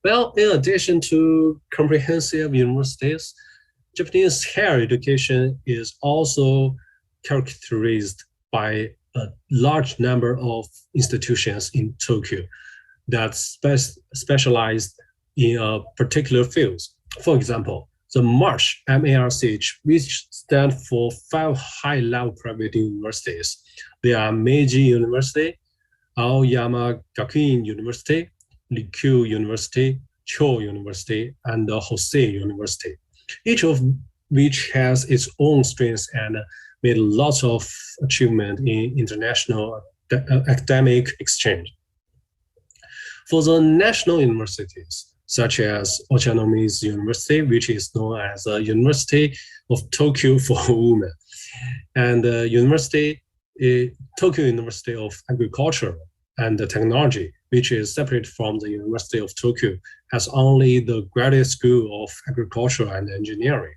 Well, in addition to comprehensive universities, Japanese higher education is also characterized by a large number of institutions in Tokyo that specialize in particular fields. For example, the MARCH, M-A-R-C-H, which stands for 5 high-level private universities. They are Meiji University, Aoyama Gakuin University, Rikkyo University, Cho University, and Hosei University, each of which has its own strengths and made lots of achievement in international academic exchange. For the national universities, such as Ochanomizu University, which is known as the University of Tokyo for Women, and Tokyo University of Agriculture and Technology, which is separate from the University of Tokyo, has only the graduate school of agriculture and engineering.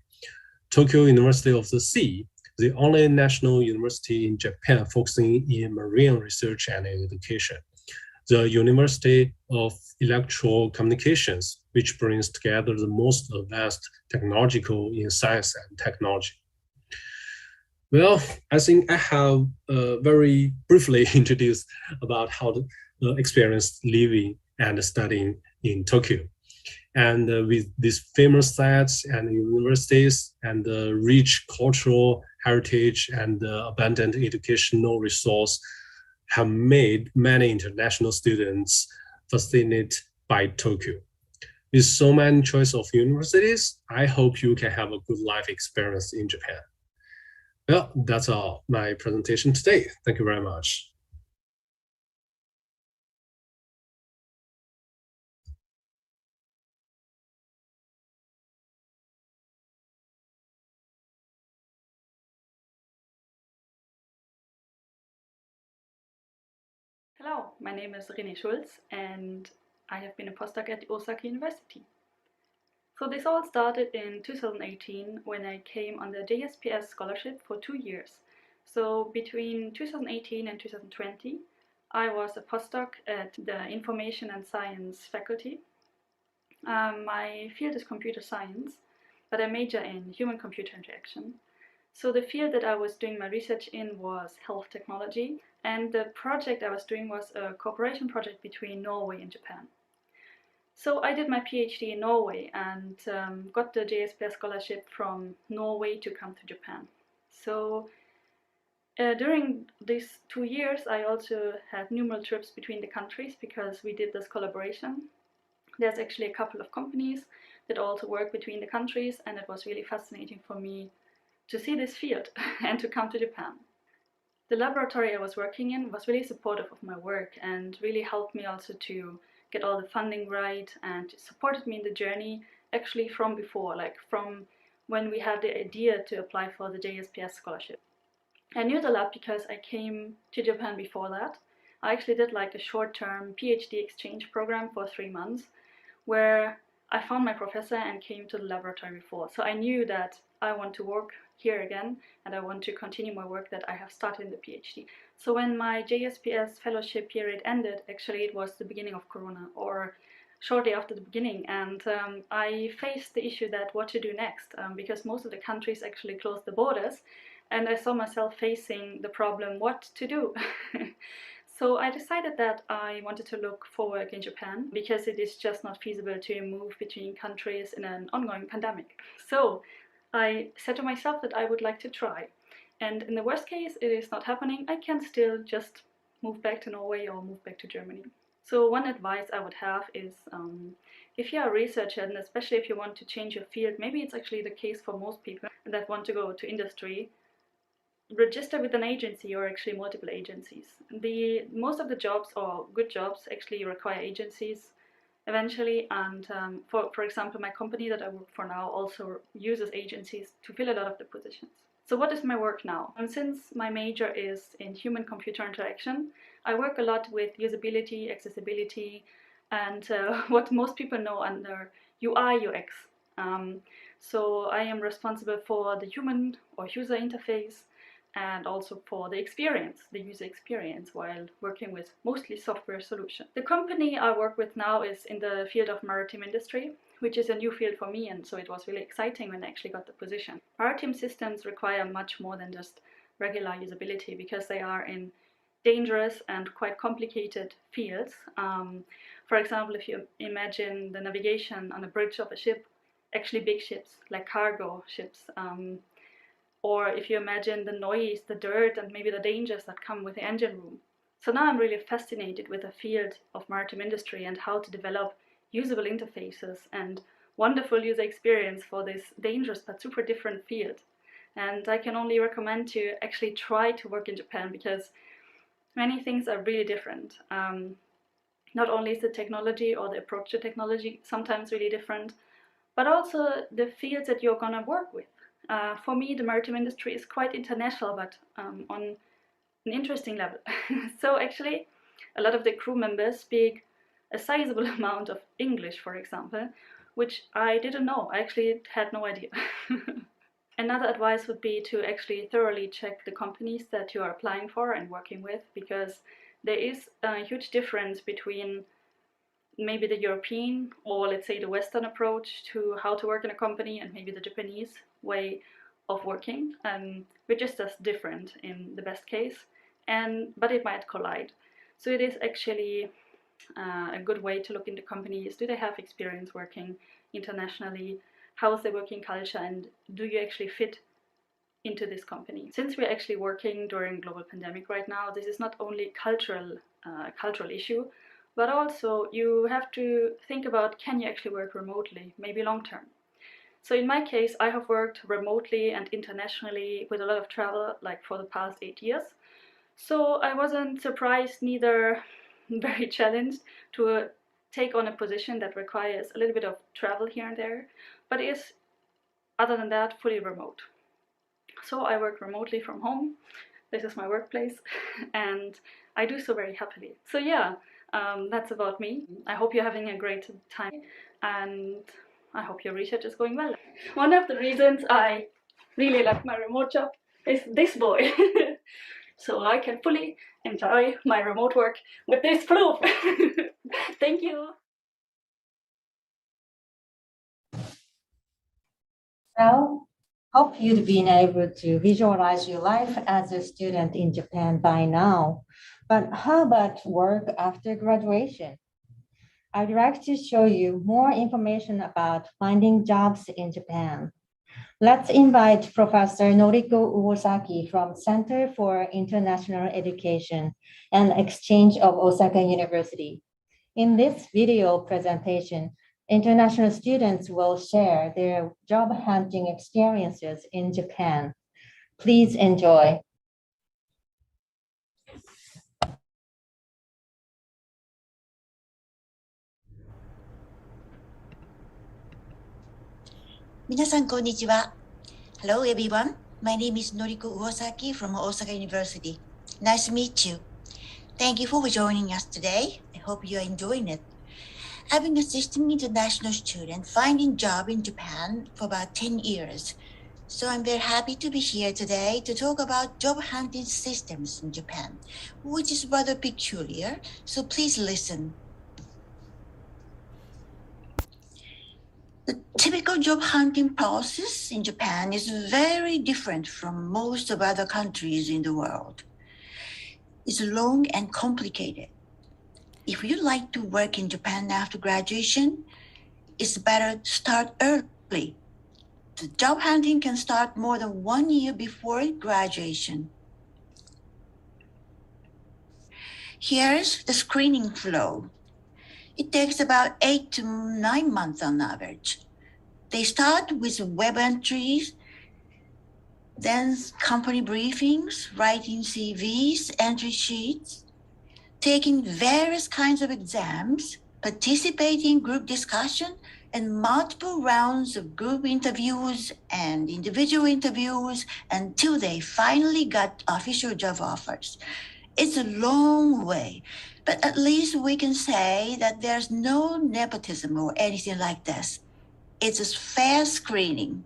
Tokyo University of the Sea, the only national university in Japan focusing in marine research and education. The University of Electrical Communications, which brings together the most advanced technological in science and technology. Well, I think I have very briefly introduced about how to experience living and studying in Tokyo. And with these famous sites and universities and the rich cultural heritage and abundant educational resource have made many international students fascinated by Tokyo. With so many choice of universities, I hope you can have a good life experience in Japan. Well, that's all my presentation today. Thank you very much. Hello, my name is René Schulz and I have been a postdoc at Osaka University. So this all started in 2018 when I came on the JSPS scholarship for 2 years. So between 2018 and 2020, I was a postdoc at the Information and Science faculty. My field is computer science, but I major in human-computer interaction. So the field that I was doing my research in was health technology, and the project I was doing was a cooperation project between Norway and Japan. So I did my PhD in Norway and got the JSPS scholarship from Norway to come to Japan. So During these 2 years, I also had numerous trips between the countries because we did this collaboration. There's actually a couple of companies that also work between the countries, and it was really fascinating for me to see this field and to come to Japan. The laboratory I was working in was really supportive of my work and really helped me also to get all the funding right, and supported me in the journey actually from before, like from when we had the idea to apply for the JSPS scholarship. I knew the lab because I came to Japan before that. I actually did like a short-term PhD exchange program for 3 months where I found my professor and came to the laboratory before. So I knew that I want to work here again and I want to continue my work that I have started in the PhD. So when my JSPS fellowship period ended, actually it was the beginning of Corona, or shortly after the beginning, and I faced the issue that what to do next, because most of the countries actually closed the borders, and I saw myself facing the problem what to do. So I decided that I wanted to look for work in Japan because it is just not feasible to move between countries in an ongoing pandemic. So I said to myself that I would like to try. And in the worst case, it is not happening, I can still just move back to Norway or move back to Germany. So one advice I would have is if you are a researcher, and especially if you want to change your field, maybe it's actually the case for most people that want to go to industry, register with an agency or actually multiple agencies. Most of the jobs, or good jobs, actually require agencies eventually, and for example, my company that I work for now also uses agencies to fill a lot of the positions. So what is my work now? And since my major is in human-computer interaction, I work a lot with usability, accessibility, and what most people know under UI, UX. So I am responsible for the human or user interface, and also for the experience, the user experience, while working with mostly software solutions. The company I work with now is in the field of maritime industry, which is a new field for me, and so it was really exciting when I actually got the position. Maritime systems require much more than just regular usability because they are in dangerous and quite complicated fields. For example, if you imagine the navigation on a bridge of a ship, actually big ships, like cargo ships, or if you imagine the noise, the dirt, and maybe the dangers that come with the engine room. So now I'm really fascinated with the field of maritime industry and how to develop usable interfaces and wonderful user experience for this dangerous but super different field. And I can only recommend to actually try to work in Japan because many things are really different. Not only is the technology or the approach to technology sometimes really different, but also the fields that you're gonna work with. For me, the maritime industry is quite international, but on an interesting level. So actually, a lot of the crew members speak a sizable amount of English, for example, which I didn't know. I actually had no idea. Another advice would be to actually thoroughly check the companies that you are applying for and working with, because there is a huge difference between maybe the European, or let's say the Western approach to how to work in a company, and maybe the Japanese way of working, which is just different in the best case, but it might collide. So it is actually a good way to look into companies. Do they have experience working internationally? How is their working culture, and do you actually fit into this company? Since we're actually working during global pandemic right now, this is not only cultural issue, but also you have to think about, can you actually work remotely, maybe long term? So in my case, I have worked remotely and internationally with a lot of travel, like for the past 8 years. So I wasn't surprised, neither very challenged to take on a position that requires a little bit of travel here and there, but is, other than that, fully remote. So I work remotely from home. This is my workplace, and I do so very happily. So yeah, that's about me. I hope you're having a great time, and I hope your research is going well. One of the reasons I really like my remote job is this boy. So I can fully enjoy my remote work with this proof. Thank you. Well, hope you've been able to visualize your life as a student in Japan by now. But how about work after graduation? I'd like to show you more information about finding jobs in Japan. Let's invite Professor Noriko Uosaki from Center for International Education and Exchange of Osaka University. In this video presentation, international students will share their job hunting experiences in Japan. Please enjoy. 皆さんこんにちは。Hello everyone. My name is Noriko Uosaki from Osaka University. Nice to meet you. Thank you for joining us today. I hope you are enjoying it. I've been assisting international students finding job in Japan for about 10 years. So I'm very happy to be here today to talk about job hunting systems in Japan, which is rather peculiar. So please listen. The typical job hunting process in Japan is very different from most of other countries in the world. It's long and complicated. If you'd like to work in Japan after graduation, it's better to start early. The job hunting can start more than 1 year before graduation. Here's the screening flow. It takes about 8 to 9 months on average. They start with web entries, then company briefings, writing CVs, entry sheets, taking various kinds of exams, participating in group discussion, and multiple rounds of group interviews and individual interviews until they finally got official job offers. It's a long way, but at least we can say that there's no nepotism or anything like this. It's a fair screening.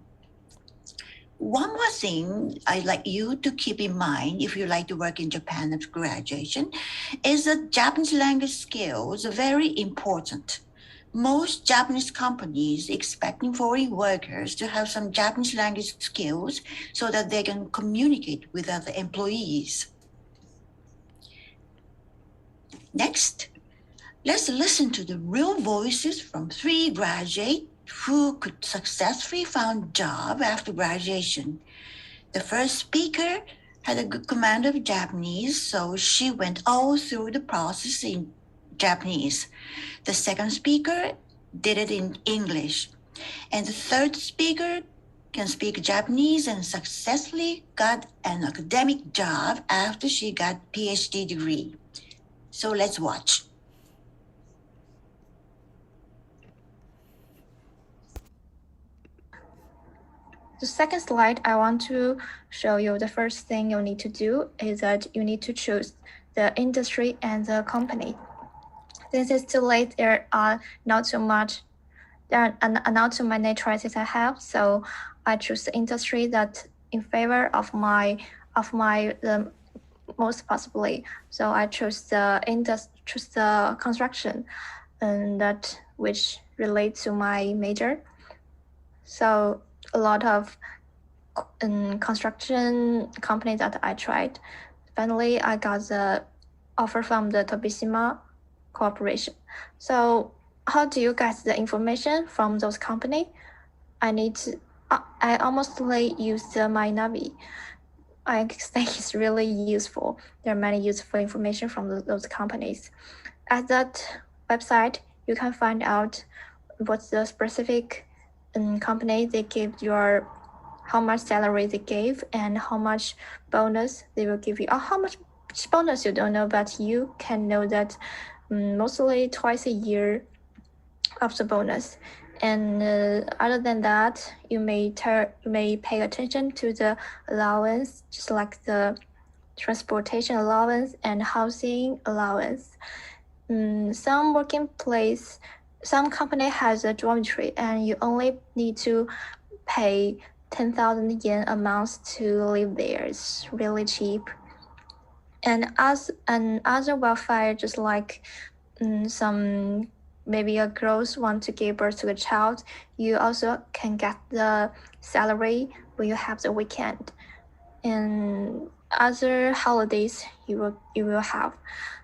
One more thing I'd like you to keep in mind if you like to work in Japan after graduation is that Japanese language skills are very important. Most Japanese companies expecting foreign workers to have some Japanese language skills so that they can communicate with other employees. Next, let's listen to the real voices from 3 graduates who could successfully find a job after graduation. The first speaker had a good command of Japanese, so she went all through the process in Japanese. The second speaker did it in English. And the third speaker can speak Japanese and successfully got an academic job after she got a PhD degree. So let's watch. The second slide, I want to show you the first thing you need to do is that you need to choose the industry and the company. Since it's too late, there are not too many choices I have, so I choose the industry that in favor of my the most possibly. So I choose the construction, and that which relates to my major. So a lot of construction companies that I tried. Finally, I got the offer from the Tobishima Corporation. So how do you get the information from those companies? I almost use my Navi. I think it's really useful. There are many useful information from those companies. At that website, you can find out what's the specific company they give your, how much salary they gave and how much bonus they will give you. Or how much bonus you don't know, but you can know that mostly twice a year of the bonus. And other than that, you may pay attention to the allowance, just like the transportation allowance and housing allowance. Some company has a dormitory, and you only need to pay 10,000 yen a month to live there. It's really cheap. And as other welfare, just like some maybe a girls want to give birth to a child, you also can get the salary when you have the weekend. And other holidays you will have.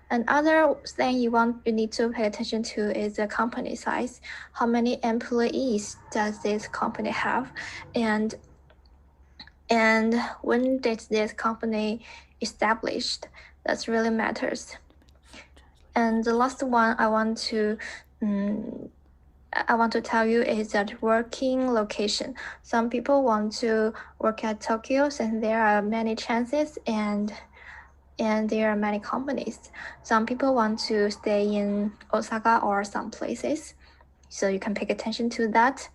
Another thing you need to pay attention to is the company size. How many employees does this company have? And and when did this company established? That really matters. And the last one I want to tell you is that working location. Some people want to work at Tokyo, and there are many chances and there are many companies. Some people want to stay in Osaka or some places, so you can pay attention to that.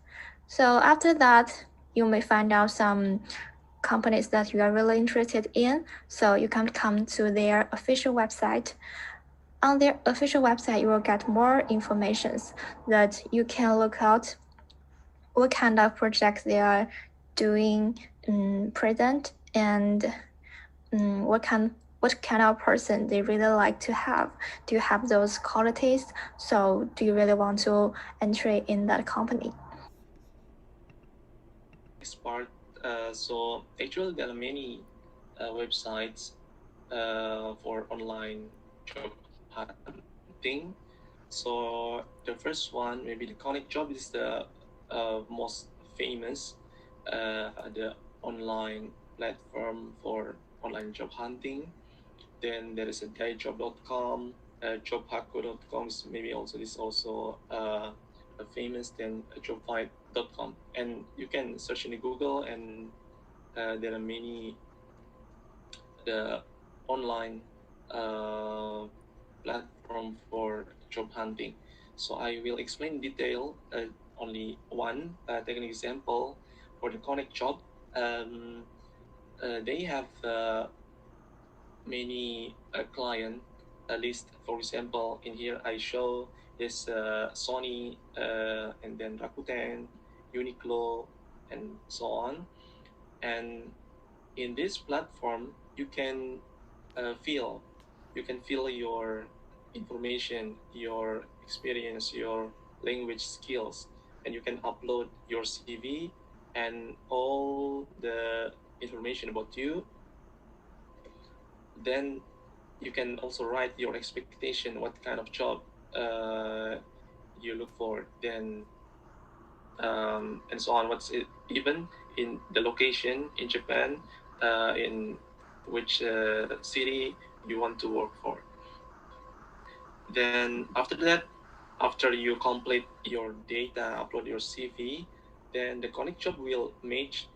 So after that, you may find out some companies that you are really interested in, so you can come to their official website. On their official website, you will get more information that you can look out what kind of projects they are doing present, and what kind of person they really like to have. Do you have those qualities? So do you really want to enter in that company? Next part, so actually there are many websites for online job hunting. So the first one, maybe the Connect Job, is the most famous, the online platform for online job hunting. Then there is a dayjob.com, jobhacko.com is maybe also famous. Then jobfight.com, and you can search in Google, and there are many the online platform for job hunting. So I will explain in detail only one. Take an example for the Connect Job. They have many client list. For example, in here I show this Sony, and then Rakuten, Uniqlo, and so on. And in this platform, you can fill your information, your experience, your language skills, and you can upload your CV and all the information about you. Then you can also write your expectation, what kind of job you look for, then and so on. What's it, even in the location in Japan, in which city you want to work for. Then after that, after you complete your data, upload your CV, then the Connect Job will match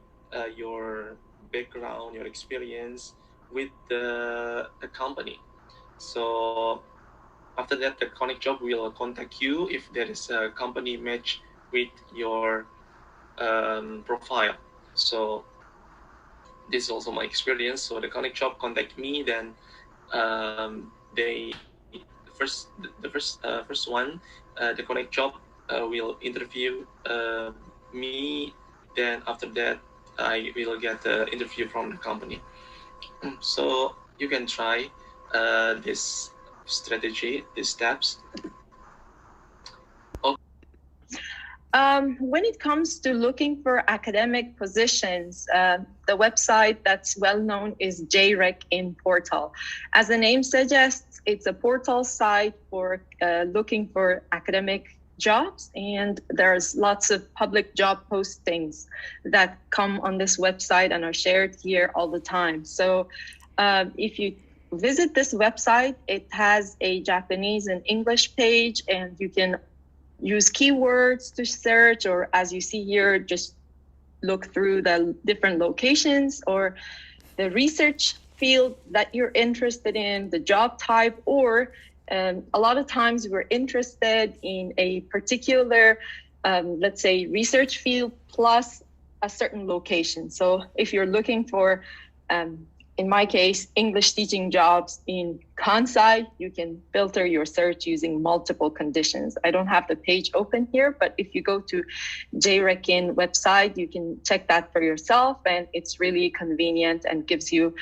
your background, your experience with the company. So after that, the Connect Job will contact you if there is a company match with your profile. So this is also my experience. So the Connect Job contact me, then the first one, the Connect Job will interview me. Then after that, I will get the interview from the company. So you can try this strategy, these steps. When it comes to looking for academic positions, the website that's well known is JREC-in portal. As the name suggests, it's a portal site for looking for academic jobs, and there's lots of public job postings that come on this website and are shared here all the time. So if you visit this website, it has a Japanese and English page, and you can use keywords to search, or as you see here, just look through the different locations or the research field that you're interested in, the job type, or a lot of times we're interested in a particular, let's say, research field plus a certain location. So if you're looking for, in my case, English teaching jobs in Kansai, you can filter your search using multiple conditions. I don't have the page open here, but if you go to JREC-in website, you can check that for yourself, and it's really convenient and gives you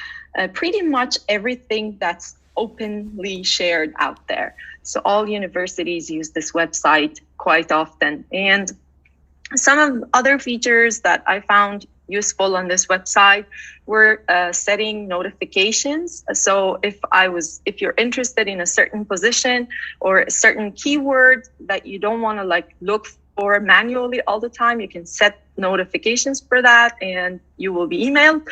pretty much everything that's openly shared out there. So all universities use this website quite often. And some of other features that I found useful on this website were setting notifications. So if you're interested in a certain position or a certain keyword that you don't want to look for manually all the time, you can set notifications for that, and you will be emailed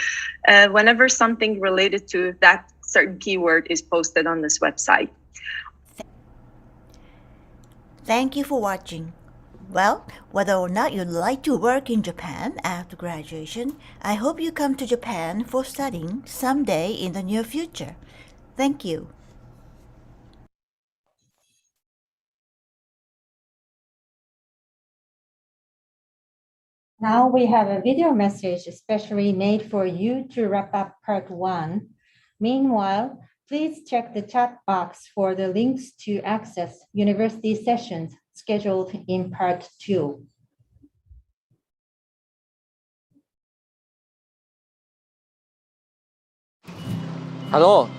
whenever something related to that certain keyword is posted on this website. Thank you for watching. Well, whether or not you'd like to work in Japan after graduation, I hope you come to Japan for studying someday in the near future. Thank you. Now we have a video message especially made for you to wrap up part 1. Meanwhile, please check the chat box for the links to access university sessions scheduled in part 2. Hello.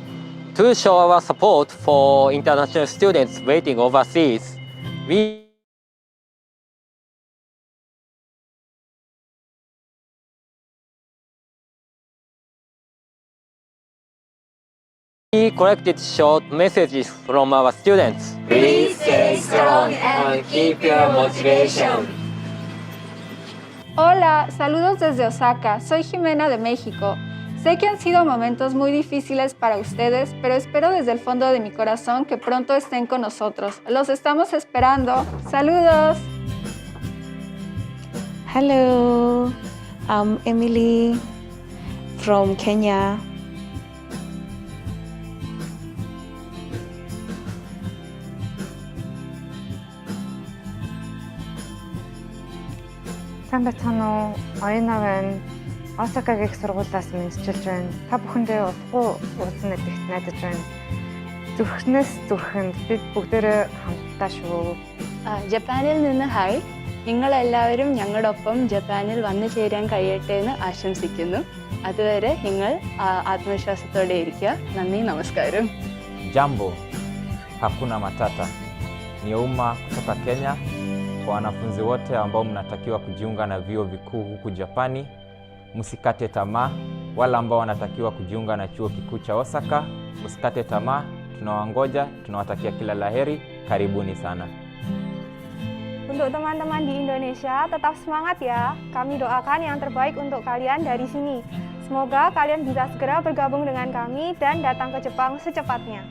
To show our support for international students waiting overseas, we collected short messages from our students. Please stay strong and keep your motivation. Hola, saludos desde Osaka. Soy Jimena de México. Sé que han sido momentos muy difíciles para ustedes, pero espero desde el fondo de mi corazón que pronto estén con nosotros. Los estamos esperando. ¡Saludos! Hello, I'm Emily from Kenya. Сайн байцгаана уу? Оюуна байна. Осакагийн их сургуулиас мэдчилж байна. Та бүхэндээ удахгүй уулзна гэдэгт найдаж байна. Зүрхнээс зүрхэнд бид бүгдээрээ хамтдаа шүү. ജപ്പാനിൽ നിന്ന് hi. നിങ്ങളെല്ലാവരും ഞങ്ങളോടൊപ്പം ജപ്പാനിൽ വന്നു ചേരാൻ കഴിയട്ടെ എന്ന് ആശംസിക്കുന്നു. അതുവരെ നിങ്ങൾ ആത്മവിശ്വാസത്തോടെ ഇരിക്കുക. നന്ദി, നമസ്കാരം. Jambo, hakuna matata. Ni umma kutoka Kenya. Kwa wanafunzi wote ambao mnatakiwa kujiunga na vyuo vikuu huku Japani, msikate tamaa. Wala ambao wanatakiwa kujiunga na chuo kikuu cha Osaka, msikate tamaa. Tunawangoja, tunawatakia kila laheri. Karibuni sana. Untuk teman-teman di Indonesia, tetap semangat ya. Kami doakan yang terbaik untuk kalian dari sini. Semoga kalian bisa segera bergabung dengan kami dan datang ke Jepang secepatnya.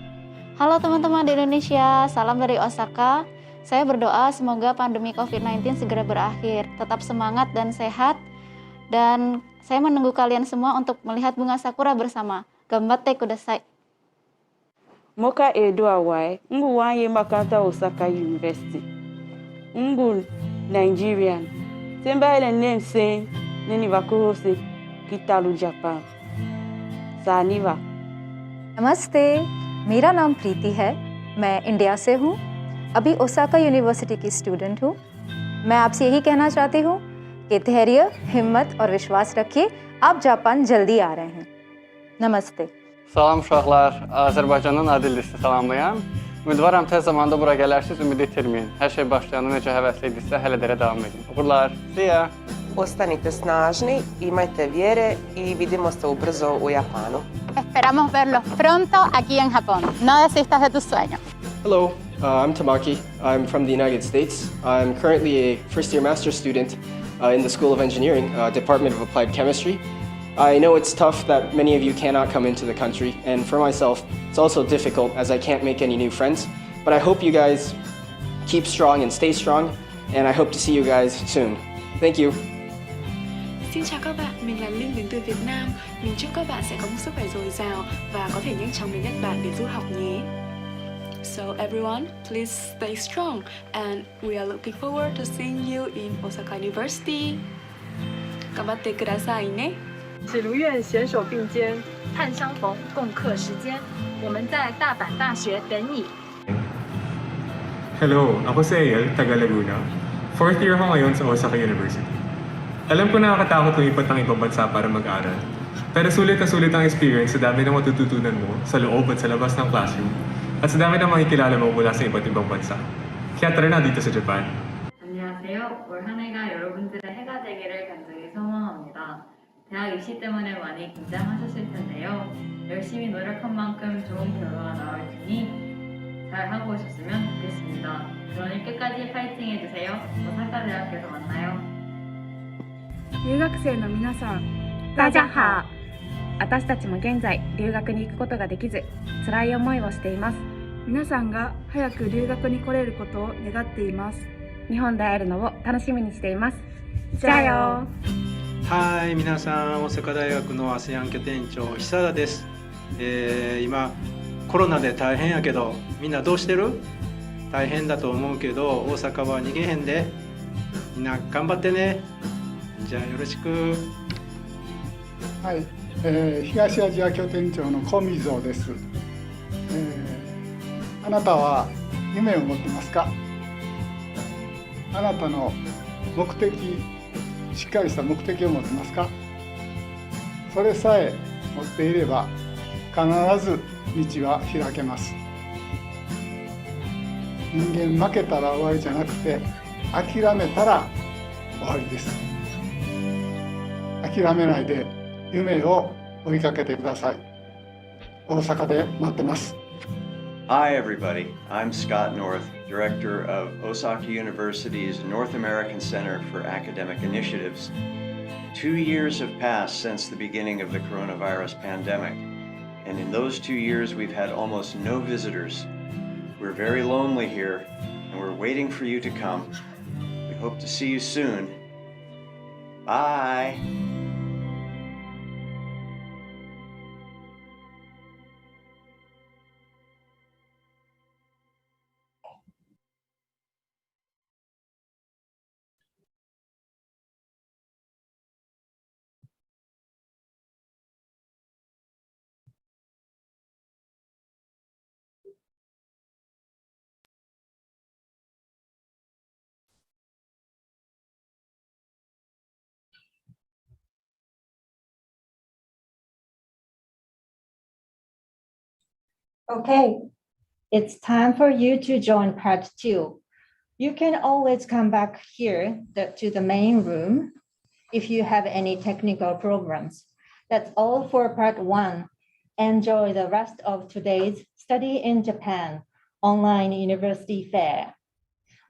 Halo teman-teman di Indonesia, salam dari Osaka. Saya berdoa semoga pandemi COVID-19 segera berakhir. Tetap semangat dan sehat. Dan saya menunggu kalian semua untuk melihat bunga sakura bersama. Gambatte kudasai. Moka Edo Awai, ngu wanye makanta Osaka University. Ngu Nigerian. Semba ile name saying nini vakuhose Kitalu Japan. Saniva. नमस्ते, मेरा नाम प्रीति है। मैं India से हूँ। अभी Osaka university की student हूँ। मैं आपसे यही कहना चाहती हूँ कि धैर्य, हिम्मत और विश्वास रखिए, आप जापान जल्दी आ रहे हैं। Namaste. Salam uşaqlar, Azərbaycanın Adillisini salamlayan. Ümidvaram tez zamanda bura gələrsiniz, ümid itirməyin. Hər şey başlayanda necə həvəsliydisə, hələ də davam edin. Uğurlar, see ya! Ostanite snažni, imajte vjere i vidimo se ubrzo u Japanu. Esperamos verlos pronto aquí en Japón. No desistas de tus sueños. Hello, I'm Tamaki. I'm from the United States. I'm currently a first-year master's student in the School of Engineering, Department of Applied Chemistry. I know it's tough that many of you cannot come into the country, and for myself, it's also difficult as I can't make any new friends. But I hope you guys keep strong and stay strong, and I hope to see you guys soon. Thank you. Xin chào các bạn, mình là Linh đến từ Việt Nam. Mình chúc các bạn sẽ có một sức khỏe dồi dào và có thể nhanh chóng đến Nhật Bản để du học nhé. So everyone, please stay strong and we are looking forward to seeing you in Osaka University. Gambatte kudasai ne. 是如愿携手并肩，盼相逢，共克时艰。我们在大阪大学等你。 Hello, ako si Ael, taga Laguna. Fourth year ako ngayon sa Osaka University. Alam ko nakakatakot lumipat ng ibang bansa para mag-aral. Pero sulit na sulit ang experience sa dami ng matututunan mo sa loob at sa labas ng classroom at sa dami ng makikilala mo mula sa iba't ibang bansa. Kaya tara na dito sa Japan. 안녕하세요. 올 한 해가 여러분들의 해가 되기를 간절히 소망합니다. 대학 입시 때문에 많이 긴장하셨을 텐데요. 열심히 노력한 만큼 좋은 결과가 나올 테니 잘 하고 오셨으면 좋겠습니다. 그러니 끝까지 파이팅 해주세요. 오사카 대학교에서 만나요. 留学生の皆さん、大家好。私たちも現在留学に行くことができず辛い思いをしています。皆さんが早く留学に来れることを願っています。日本で会えるのを楽しみにしています。じゃあよ。はい、皆さん、大阪大学の ASEAN 拠点長久田です。今コロナで大変やけど、みんなどうしてる？大変だと思うけど、大阪は逃げへんで。みんな頑張ってね。じゃあよろしく。はい、東アジア拠点長の小溝です。あなたは夢を持ってますか？あなたの目的、しっかりした目的を持ってますか？それさえ持っていれば必ず道は開けます。人間負けたら終わりじゃなくて、諦めたら終わりです。諦めないで夢を追いかけてください。大阪で待ってます。Hi everybody, I'm Scott North, Director of Osaka University's North American Center for Academic Initiatives. 2 years have passed since the beginning of the coronavirus pandemic, and in those 2 years we've had almost no visitors. We're very lonely here, and we're waiting for you to come. We hope to see you soon. Bye! Okay, it's time for you to join part 2. You can always come back here to the main room if you have any technical problems. That's all for part 1. Enjoy the rest of today's Study in Japan online university fair.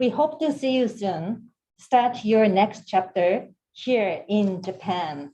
We hope to see you soon. Start your next chapter here in Japan.